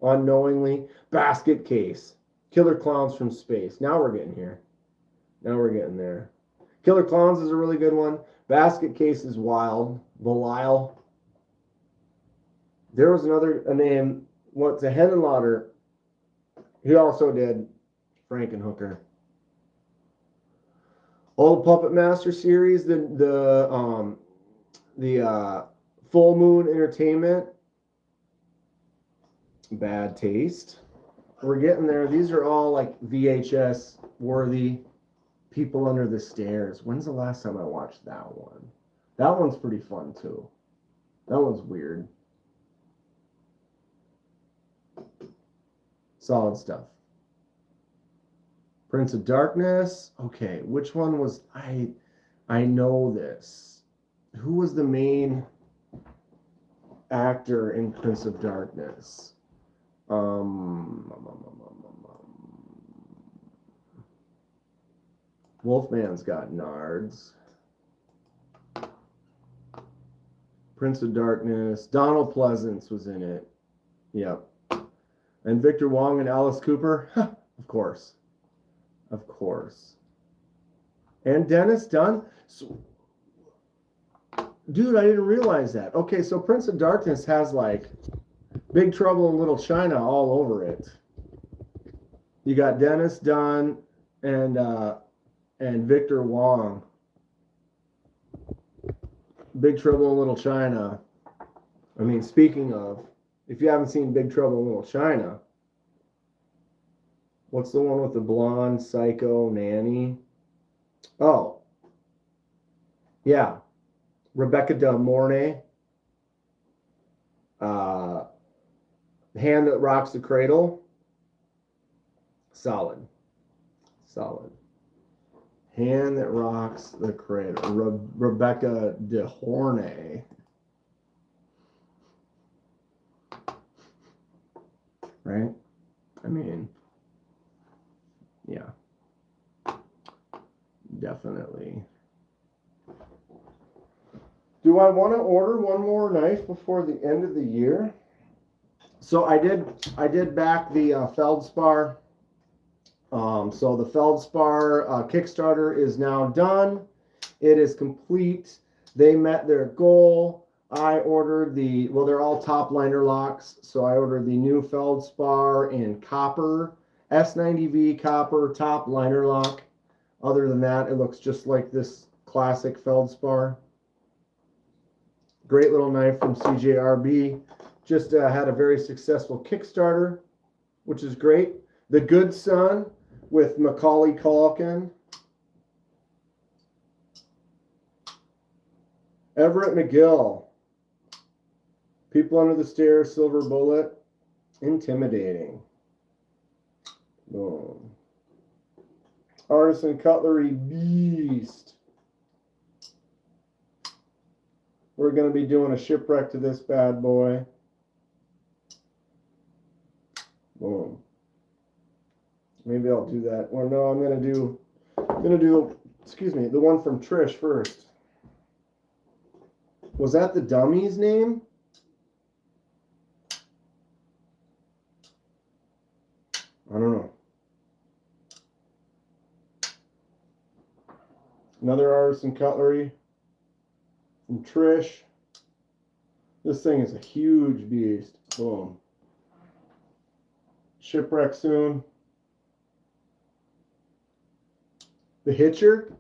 Speaker 1: unknowingly. Basket Case, Killer Clowns from Space. Now we're getting here. Now we're getting there. Killer Clowns is a really good one. Basket Case is wild. Belial. There was another name. What's a Henenlotter? He also did Frankenhooker. All the Puppet Master series, the Full Moon Entertainment. Bad Taste. We're getting there. These are all like VHS worthy. People Under the Stairs. When's the last time I watched that one? That one's pretty fun too. That one's weird. Solid stuff. Prince of Darkness. Okay, which one was I know this. Who was the main actor in Prince of Darkness? Wolfman's got nards. Prince of Darkness. Donald Pleasance was in it. Yep. And Victor Wong and Alice Cooper. Of course. Of course. And Dennis Dunn. So, Dude, I didn't realize that. Okay, so Prince of Darkness has like Big Trouble in Little China all over it. You got Dennis Dunn and Victor Wong. Big Trouble in Little China. I mean, speaking of, if you haven't seen Big Trouble in Little China, what's the one with the blonde psycho nanny? Oh, yeah. Rebecca De Mornay. Hand That Rocks the Cradle. Solid. Solid. Hand That Rocks the Cradle. Rebecca De Mornay. Right? I mean, yeah. Definitely. Do I want to order one more knife before the end of the year? So I did back the Feldspar. So the Feldspar Kickstarter is now done. It is complete. They met their goal. I ordered they're all top liner locks. So I ordered the new Feldspar in copper, S90V copper top liner lock. Other than that, it looks just like this classic Feldspar. Great little knife from CJRB. Just had a very successful Kickstarter, which is great. The Good Son with Macaulay Culkin. Everett McGill. People Under the Stairs, Silver Bullet. Intimidating. Boom. Artisan Cutlery Beast. We're going to be doing a shipwreck to this bad boy. Boom. Maybe I'll do that. Well, no, I'm going to do, excuse me, the one from Trish first. Was that the dummy's name? I don't know. Another Artisan Cutlery from Trish. This thing is a huge beast. Boom. Shipwreck soon. The Hitcher,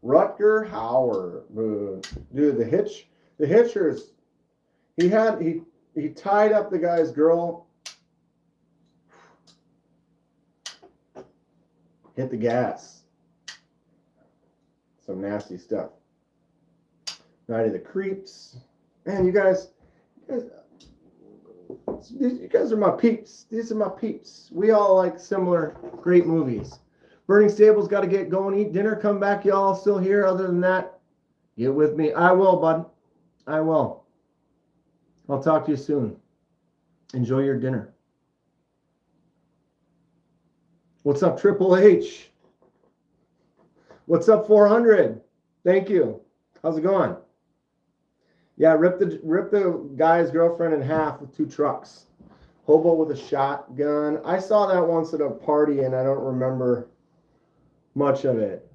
Speaker 1: Rutger Hauer. Dude, the Hitchers. He tied up the guy's girl. Hit the gas. Some nasty stuff. Night of the Creeps. Man, you guys are my peeps. These are my peeps. We all like similar great movies. Burning Stable's got to get going, eat dinner, come back. Y'all still here? Other than that, get with me. I will, bud. I will. I'll talk to you soon. Enjoy your dinner. What's up, Triple H? What's up, 400? Thank you. How's it going? Yeah, rip the guy's girlfriend in half with 2 trucks. Hobo with a shotgun. I saw that once at a party, and I don't remember much of it.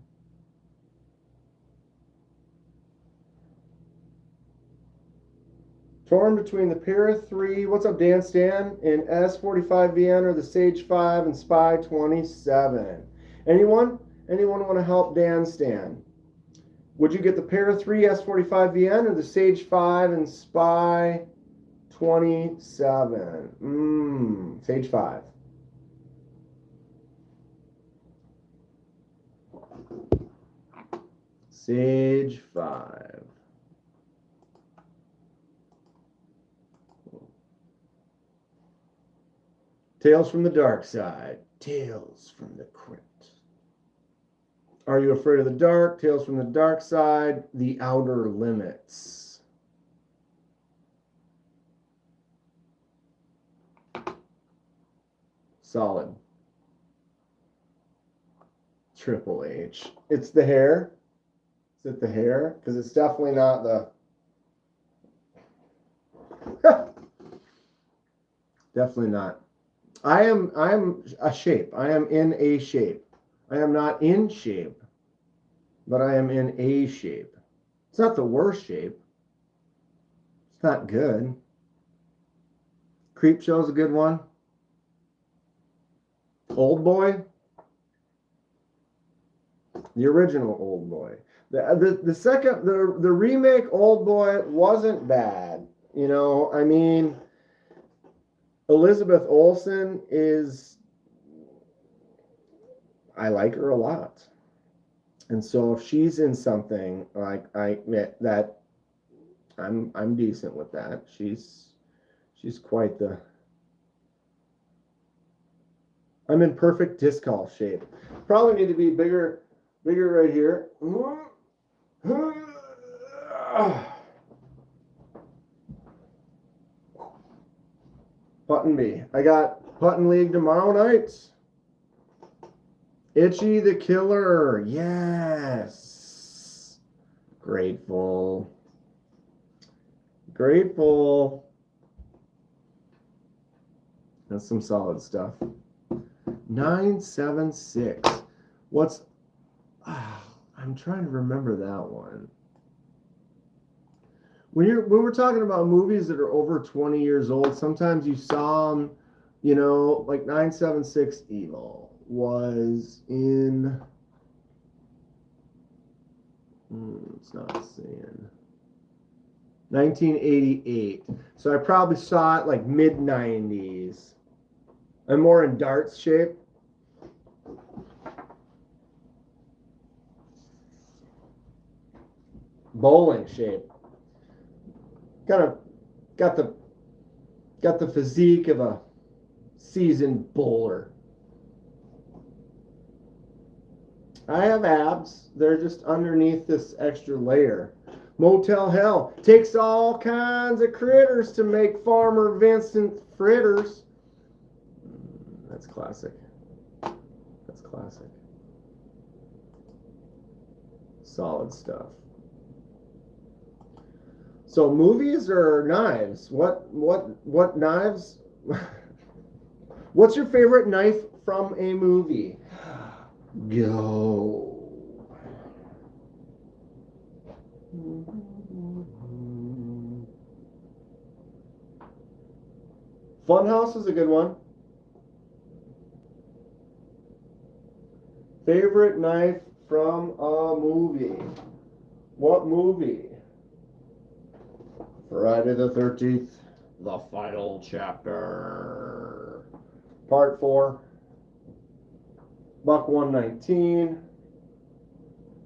Speaker 1: Torn between the Para 3, what's up, Dan Stan, and S45VN or the Sage 5 and Spy 27. Anyone? Anyone want to help Dan Stan? Would you get the Para 3 S45VN or the Sage 5 and Spy 27? Sage 5. Sage 5. Tales from the Dark Side. Tales from the Crypt. Are You Afraid of the Dark? Tales from the Dark Side. The Outer Limits. Solid. Triple H. It's the hair. Is it the hair? Because it's definitely not the... Definitely not. I am a shape. I am in a shape. I am not in shape, but I am in a shape. It's not the worst shape. not good. Creep Show's a good one. Old Boy. The original Old Boy. The second, the remake Old Boy wasn't bad. You know, I mean, Elizabeth Olsen is, I like her a lot. And so if she's in something like that, I'm decent with that. She's quite the. I'm in perfect disc golf shape. Probably need to be bigger right here. Puttin' Bee. I got Puttin' League tomorrow night. Itchy the Killer. Yes. Grateful. That's some solid stuff. 976. What's... I'm trying to remember that one. When we're talking about movies that are over 20 years old, sometimes you saw them, you know, like 976 Evil was in, it's not saying, 1988. So I probably saw it like mid-90s. I'm more in darts shape. Bowling shape. Kind of got the physique of a seasoned bowler. I have abs. They're just underneath this extra layer. Motel Hell takes all kinds of critters to make Farmer Vincent fritters. That's classic. That's classic. Solid stuff. So movies or knives? What knives? What's your favorite knife from a movie? Go. Funhouse is a good one. Favorite knife from a movie? What movie? Friday the 13th, the final chapter. Part 4. Buck 119.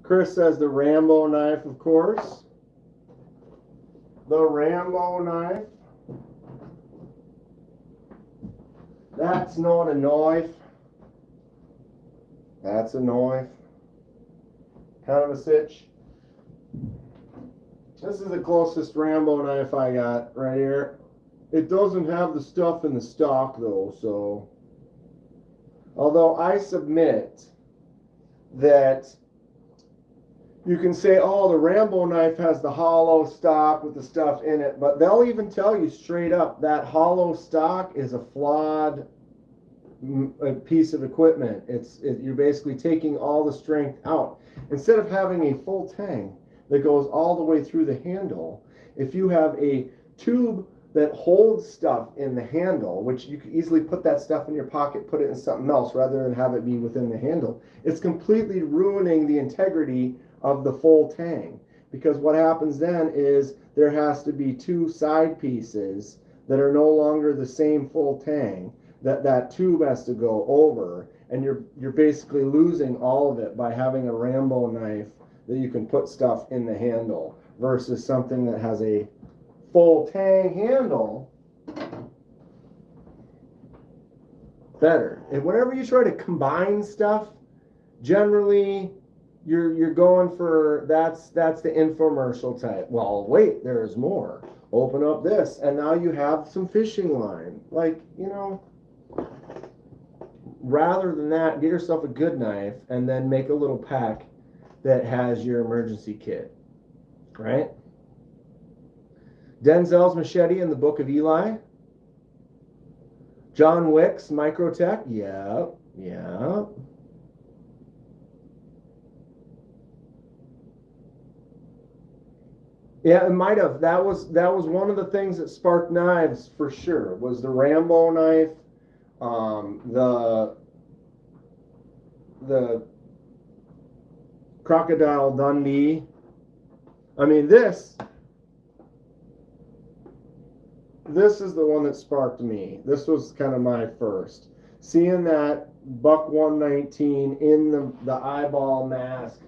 Speaker 1: Chris says the Rambo knife, of course. The Rambo knife. That's not a knife. That's a knife. Kind of a sitch. This is the closest Rambo knife I got right here. It doesn't have the stuff in the stock though, so. Although I submit that you can say, oh, the Rambo knife has the hollow stock with the stuff in it, but they'll even tell you straight up that hollow stock is a flawed piece of equipment. You're basically taking all the strength out. Instead of having a full tang that goes all the way through the handle, if you have a tube that holds stuff in the handle, which you could easily put that stuff in your pocket, put it in something else rather than have it be within the handle, it's completely ruining the integrity of the full tang. Because what happens then is there has to be two side pieces that are no longer the same full tang that tube has to go over, and you're basically losing all of it by having a Rambo knife that you can put stuff in the handle versus something that has a full tang handle. Better. And whenever you try to combine stuff, generally you're going for that's the infomercial type. Well, wait, there's more. Open up this, and now you have some fishing line. Like, you know, rather than that, get yourself a good knife and then make a little pack that has your emergency kit, right? Denzel's machete in the Book of Eli. John Wick's Microtech. Yep. Yeah, it might have. That was one of the things that sparked knives for sure. Was the Rambo knife, the Crocodile Dundee. I mean, this is the one that sparked me. This was kind of my first. Seeing that Buck 119 in the eyeball mask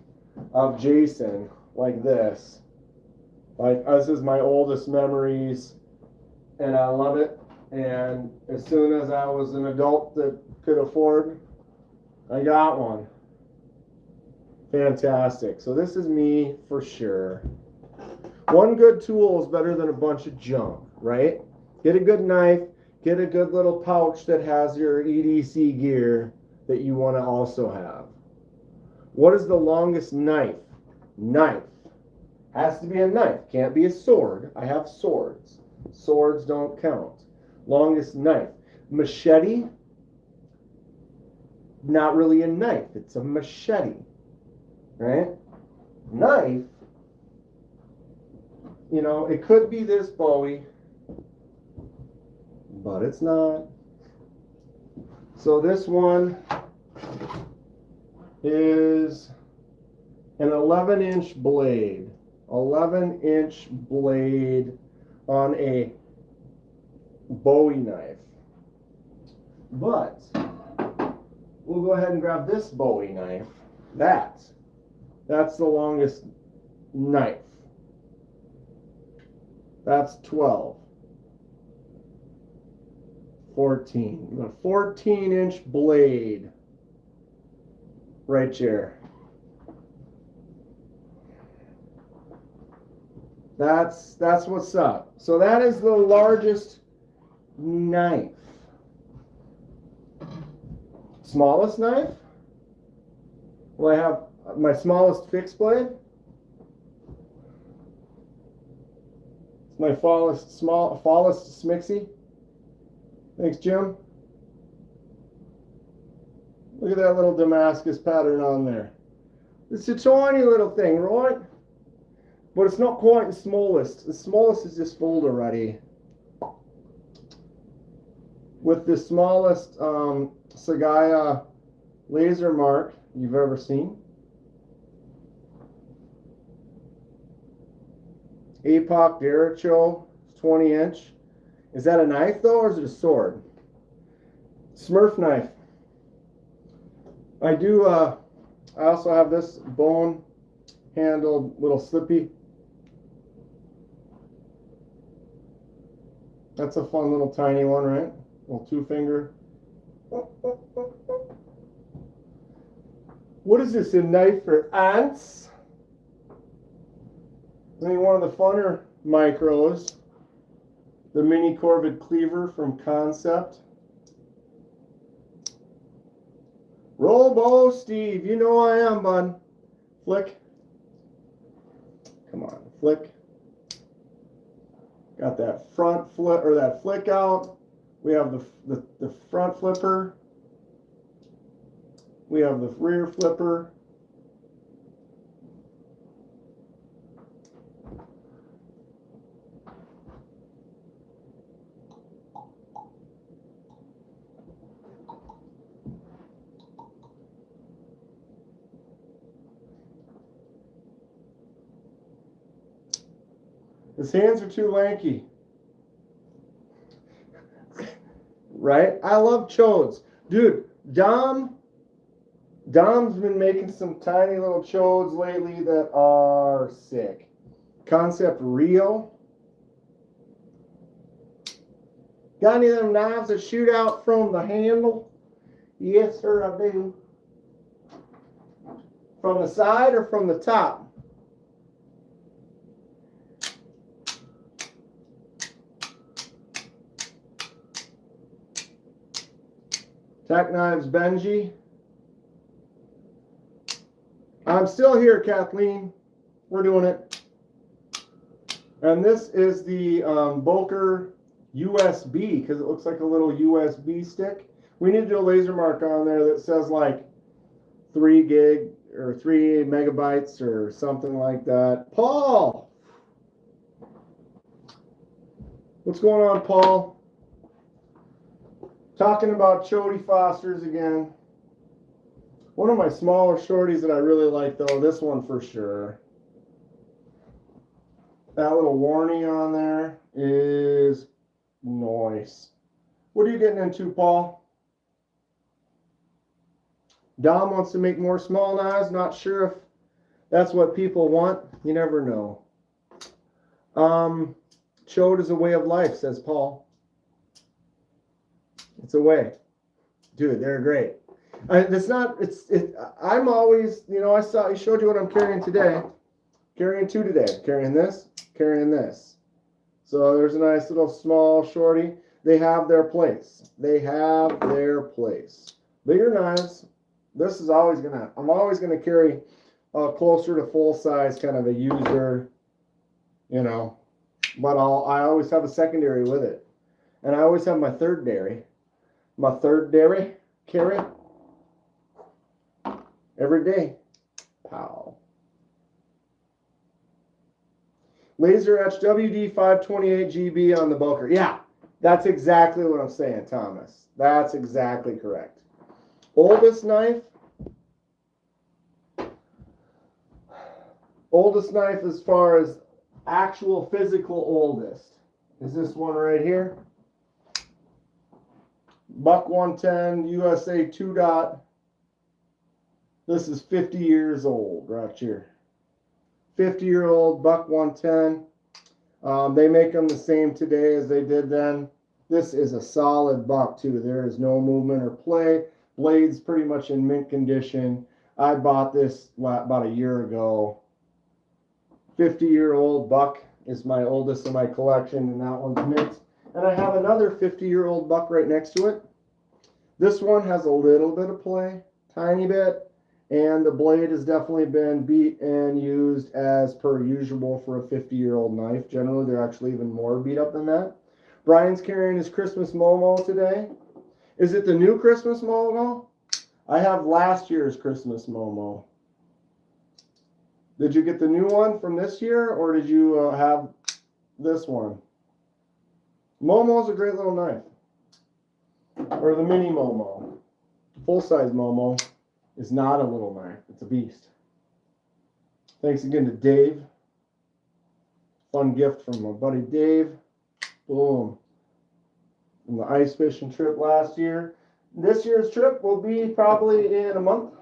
Speaker 1: of Jason like this. Like, this is my oldest memories, and I love it. And as soon as I was an adult that could afford, I got one. Fantastic. So this is me for sure. One good tool is better than a bunch of junk, right? Get a good knife, get a good little pouch that has your EDC gear that you want to also have. What is the longest knife? Knife. Has to be a knife. Can't be a sword. I have swords. Swords don't count. Longest knife. Machete. Not really a knife. It's a machete. Right? Knife. You know, it could be this Bowie, but it's not. So this one is an 11-inch blade. 11-inch blade on a Bowie knife. But we'll go ahead and grab this Bowie knife. That's the longest knife. That's 12. 14. You got a 14-inch blade right there. That's what's up. So that is the largest knife. Smallest knife? Well, I have my smallest fixed blade. It's my smallest Smixie. Thanks, Jim. Look at that little Damascus pattern on there. It's a tiny little thing, right? But it's not quite the smallest. The smallest is just fold already. With the smallest Sagaya laser mark you've ever seen. Apoc Derecho, 20-inch. Is that a knife though, or is it a sword? Smurf knife. I do. I also have this bone-handled little slippy. That's a fun little tiny one, right? Little 2-finger. What is this? A knife for ants? I mean, one of the funner micros. The mini Corvid cleaver from Concept. Robo Steve, you know I am, bud. Flick. Come on, flick. Got that front flip or that flick out. We have the front flipper. We have the rear flipper. His hands are too lanky. Right? I love chodes. Dude, Dom's been making some tiny little chodes lately that are sick. Concept Rio. Got any of them knives that shoot out from the handle? Yes, sir, I do. From the side or from the top? Tack Knives Benji. I'm still here, Kathleen. We're doing it. And this is the Boker USB, because it looks like a little USB stick. We need to do a laser mark on there that says like 3 gig or 3 megabytes or something like that. Paul! What's going on, Paul? Talking about Chody Fosters again. One of my smaller shorties that I really like, though, this one for sure. That little warning on there is nice. What are you getting into, Paul? Dom wants to make more small knives. Not sure if that's what people want. You never know. Chode is a way of life, says Paul. It's a way. Dude, they're great. I'm always, I showed you what I'm carrying today. Carrying two today. Carrying this, carrying this. So there's a nice little small shorty. They have their place. They have their place. Bigger knives. I'm always gonna carry closer to full size kind of a user, but I always have a secondary with it. And I always have my third dairy. My third dairy carry every day. Pow. Laser etch WD 528 GB on the Boker. Yeah, that's exactly what I'm saying, Thomas. That's exactly correct. Oldest knife as far as actual physical oldest is this one right here. Buck 110 USA 2 dot. This is 50 years old right here. 50-year-old Buck 110. They make them the same today as they did then. This is a solid buck too. There is no movement or play. Blade's pretty much in mint condition. I bought this about a year ago. 50-year-old buck is my oldest in my collection, and that one's mint. And I have another 50-year-old buck right next to it. This one has a little bit of play, tiny bit. And the blade has definitely been beat and used as per usual for a 50-year-old knife. Generally, they're actually even more beat up than that. Brian's carrying his Christmas Momo today. Is it the new Christmas Momo? I have last year's Christmas Momo. Did you get the new one from this year, or did you have this one? Momo's a great little knife. Or the mini Momo. Full-size Momo is not a little knife. It's a beast. Thanks again to Dave. Fun gift from my buddy Dave. Boom. From the ice fishing trip last year. This year's trip will be probably in a month.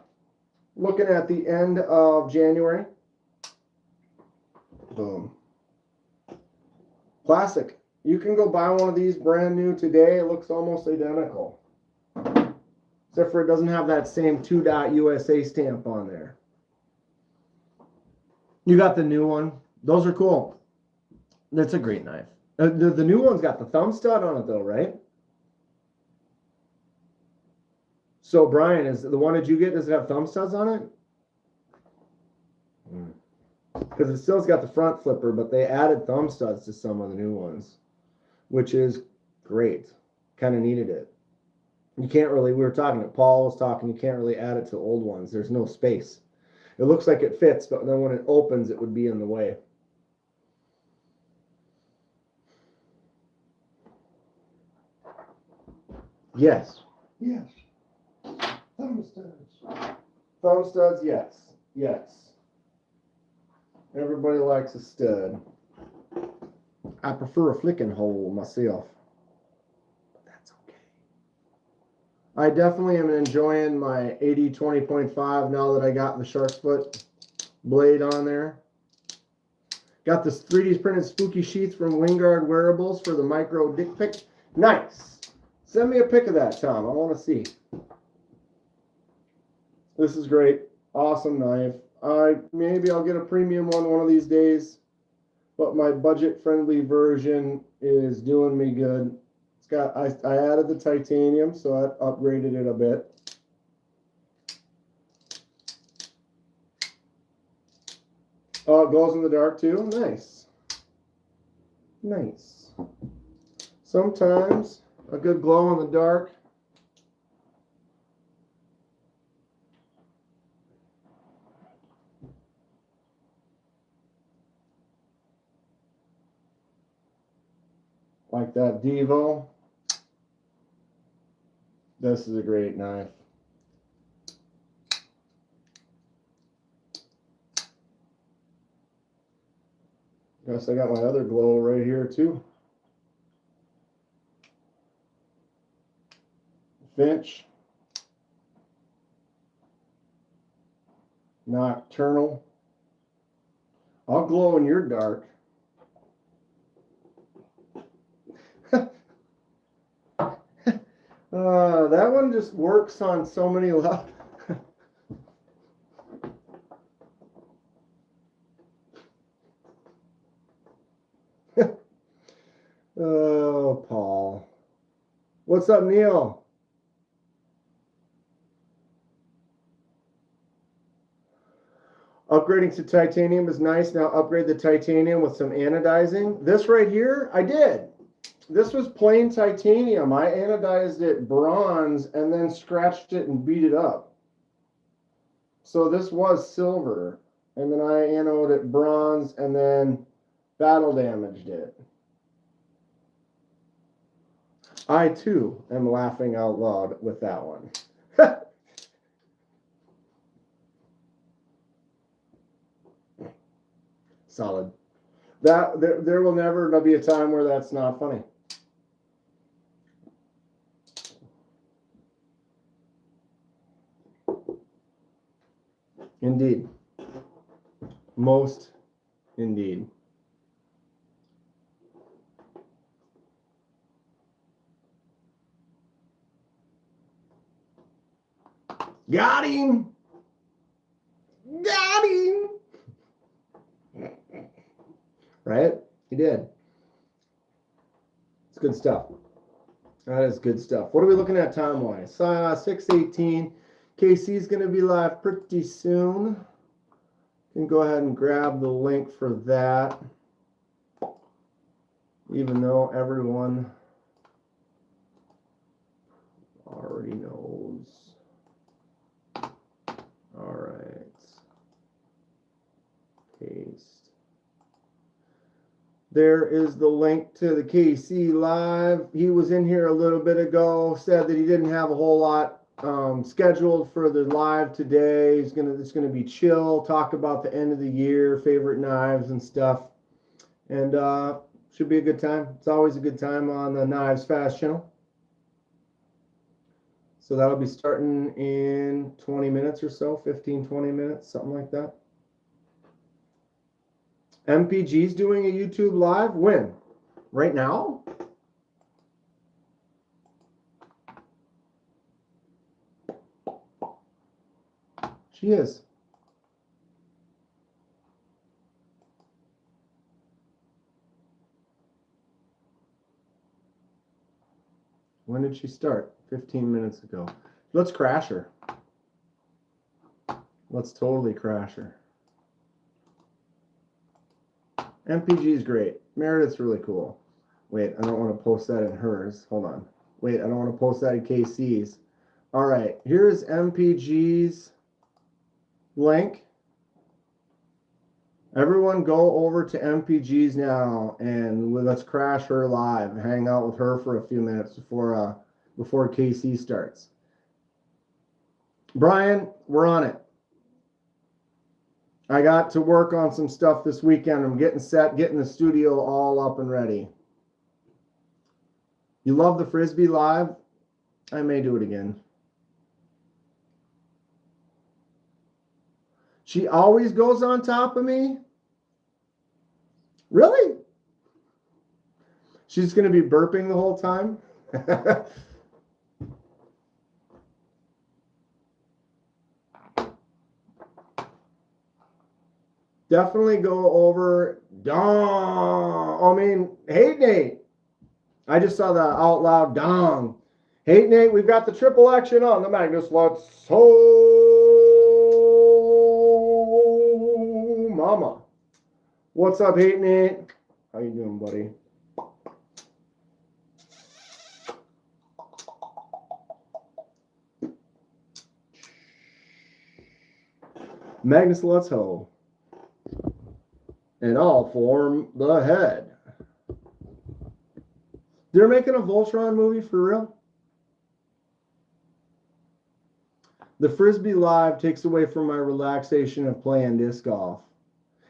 Speaker 1: Looking at the end of January. Boom. Classic. You can go buy one of these brand new today. It looks almost identical. Except for it doesn't have that same 2 dot USA stamp on there. You got the new one. Those are cool. That's a great knife. The new one's got the thumb stud on it though, right? So Brian, is the one that you get, does it have thumb studs on it? Because it still's got the front flipper, but they added thumb studs to some of the new ones, which is great. Kind of needed it. You can't really, we were talking, Paul was talking, you can't really add it to old ones. There's no space. It looks like it fits, but then when it opens, it would be in the way. Yes.
Speaker 2: Yes. Thumb studs.
Speaker 1: Thumb studs, yes. Yes. Everybody likes a stud. I prefer a flicking hole myself. But that's okay. I definitely am enjoying my 80-20.5 now that I got the shark foot blade on there. Got this 3D printed spooky sheath from Wingard Wearables for the micro dick pic. Nice. Send me a pic of that, Tom. I want to see. This is great. Awesome knife. Maybe I'll get a premium one of these days, but my budget-friendly version is doing me good. It's got I added the titanium, so I upgraded it a bit. Oh, it glows in the dark too. Nice. Nice. Sometimes a good glow in the dark. Like that Devo. This is a great knife. Guess I got my other glow right here too. Finch. Nocturnal. I'll glow in your dark. That one just works on so many levels. Oh, Paul. What's up, Neil? Upgrading to titanium is nice. Now upgrade the titanium with some anodizing. This right here, I did. This was plain titanium. I anodized it bronze and then scratched it and beat it up. So this was silver. And then I anoded it bronze and then battle damaged it. I too am laughing out loud with that one. Solid. That there will never be a time where that's not funny. Indeed. Most indeed. Got him. Got him. Right? He did. It's good stuff. That is good stuff. What are we looking at time-wise? 6:18. KC's going to be live pretty soon. You can go ahead and grab the link for that. Even though everyone already knows. All right. Paste. There is the link to the KC live. He was in here a little bit ago, said that he didn't have a whole lot scheduled for the live today. It's gonna be chill, talk about the end of the year, favorite knives and stuff. And should be a good time. It's always a good time on the Knives Fast channel. So that'll be starting in 20 minutes or so, 15, 20 minutes, something like that. MPG's doing a YouTube live. When? Right now? She is. When did she start? 15 minutes ago. Let's crash her. Let's totally crash her. MPG is great. Meredith's really cool. Wait, I don't want to post that in hers. Hold on. Wait, I don't want to post that in KC's. All right, here's MPG's link. Everyone go over to MPG's now and let's crash her live. Hang out with her for a few minutes before KC starts. Brian, we're on it. I got to work on some stuff this weekend. I'm getting set, getting the studio all up and ready. You love the Frisbee live? I may do it again. She always goes on top of me? Really? She's going to be burping the whole time? Definitely go over. Dong. I mean, hey, Nate. I just saw the out loud dong. Hey, Nate, we've got the triple action on the Magnus. Let's ho, mama. What's up, hey, Nate? How you doing, buddy? Magnus, let's ho. And I'll form the head. They're making a Voltron movie for real? The Frisbee Live takes away from my relaxation of playing disc golf.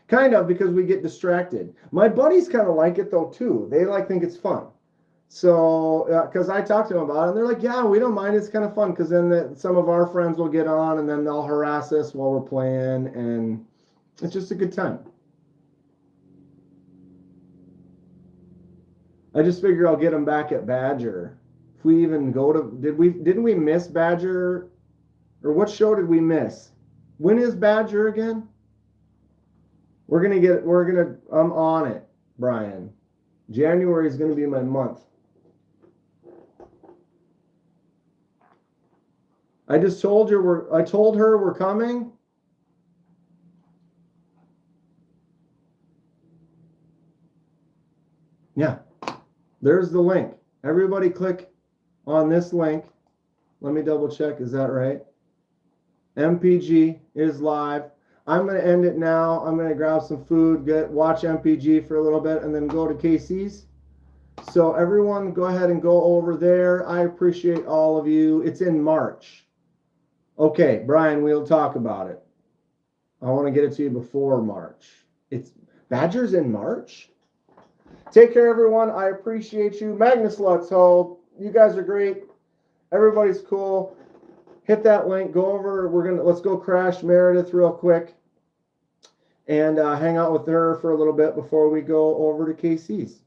Speaker 1: Kind of, because we get distracted. My buddies kind of like it though too. They think it's fun. So, because I talked to them about it, and they're like, yeah, we don't mind. It's kind of fun because then some of our friends will get on and then they'll harass us while we're playing, and it's just a good time. I just figure I'll get them back at Badger. If we even go to, didn't we miss Badger? Or what show did we miss? When is Badger again? I'm on it, Brian. January is going to be my month. I just told her we're coming. Yeah. There's the link. Everybody click on this link. Let me double check. Is that right? MPG is live. I'm going to end it now. I'm going to grab some food, watch MPG for a little bit, and then go to KC's. So everyone go ahead and go over there. I appreciate all of you. It's in March. Okay, Brian, we'll talk about it. I want to get it to you before March. It's Badgers in March? Take care, everyone. I appreciate you. Magnus Lutz Ho. You guys are great. Everybody's cool. Hit that link. Go over. Let's go crash Meredith real quick and hang out with her for a little bit before we go over to KC's.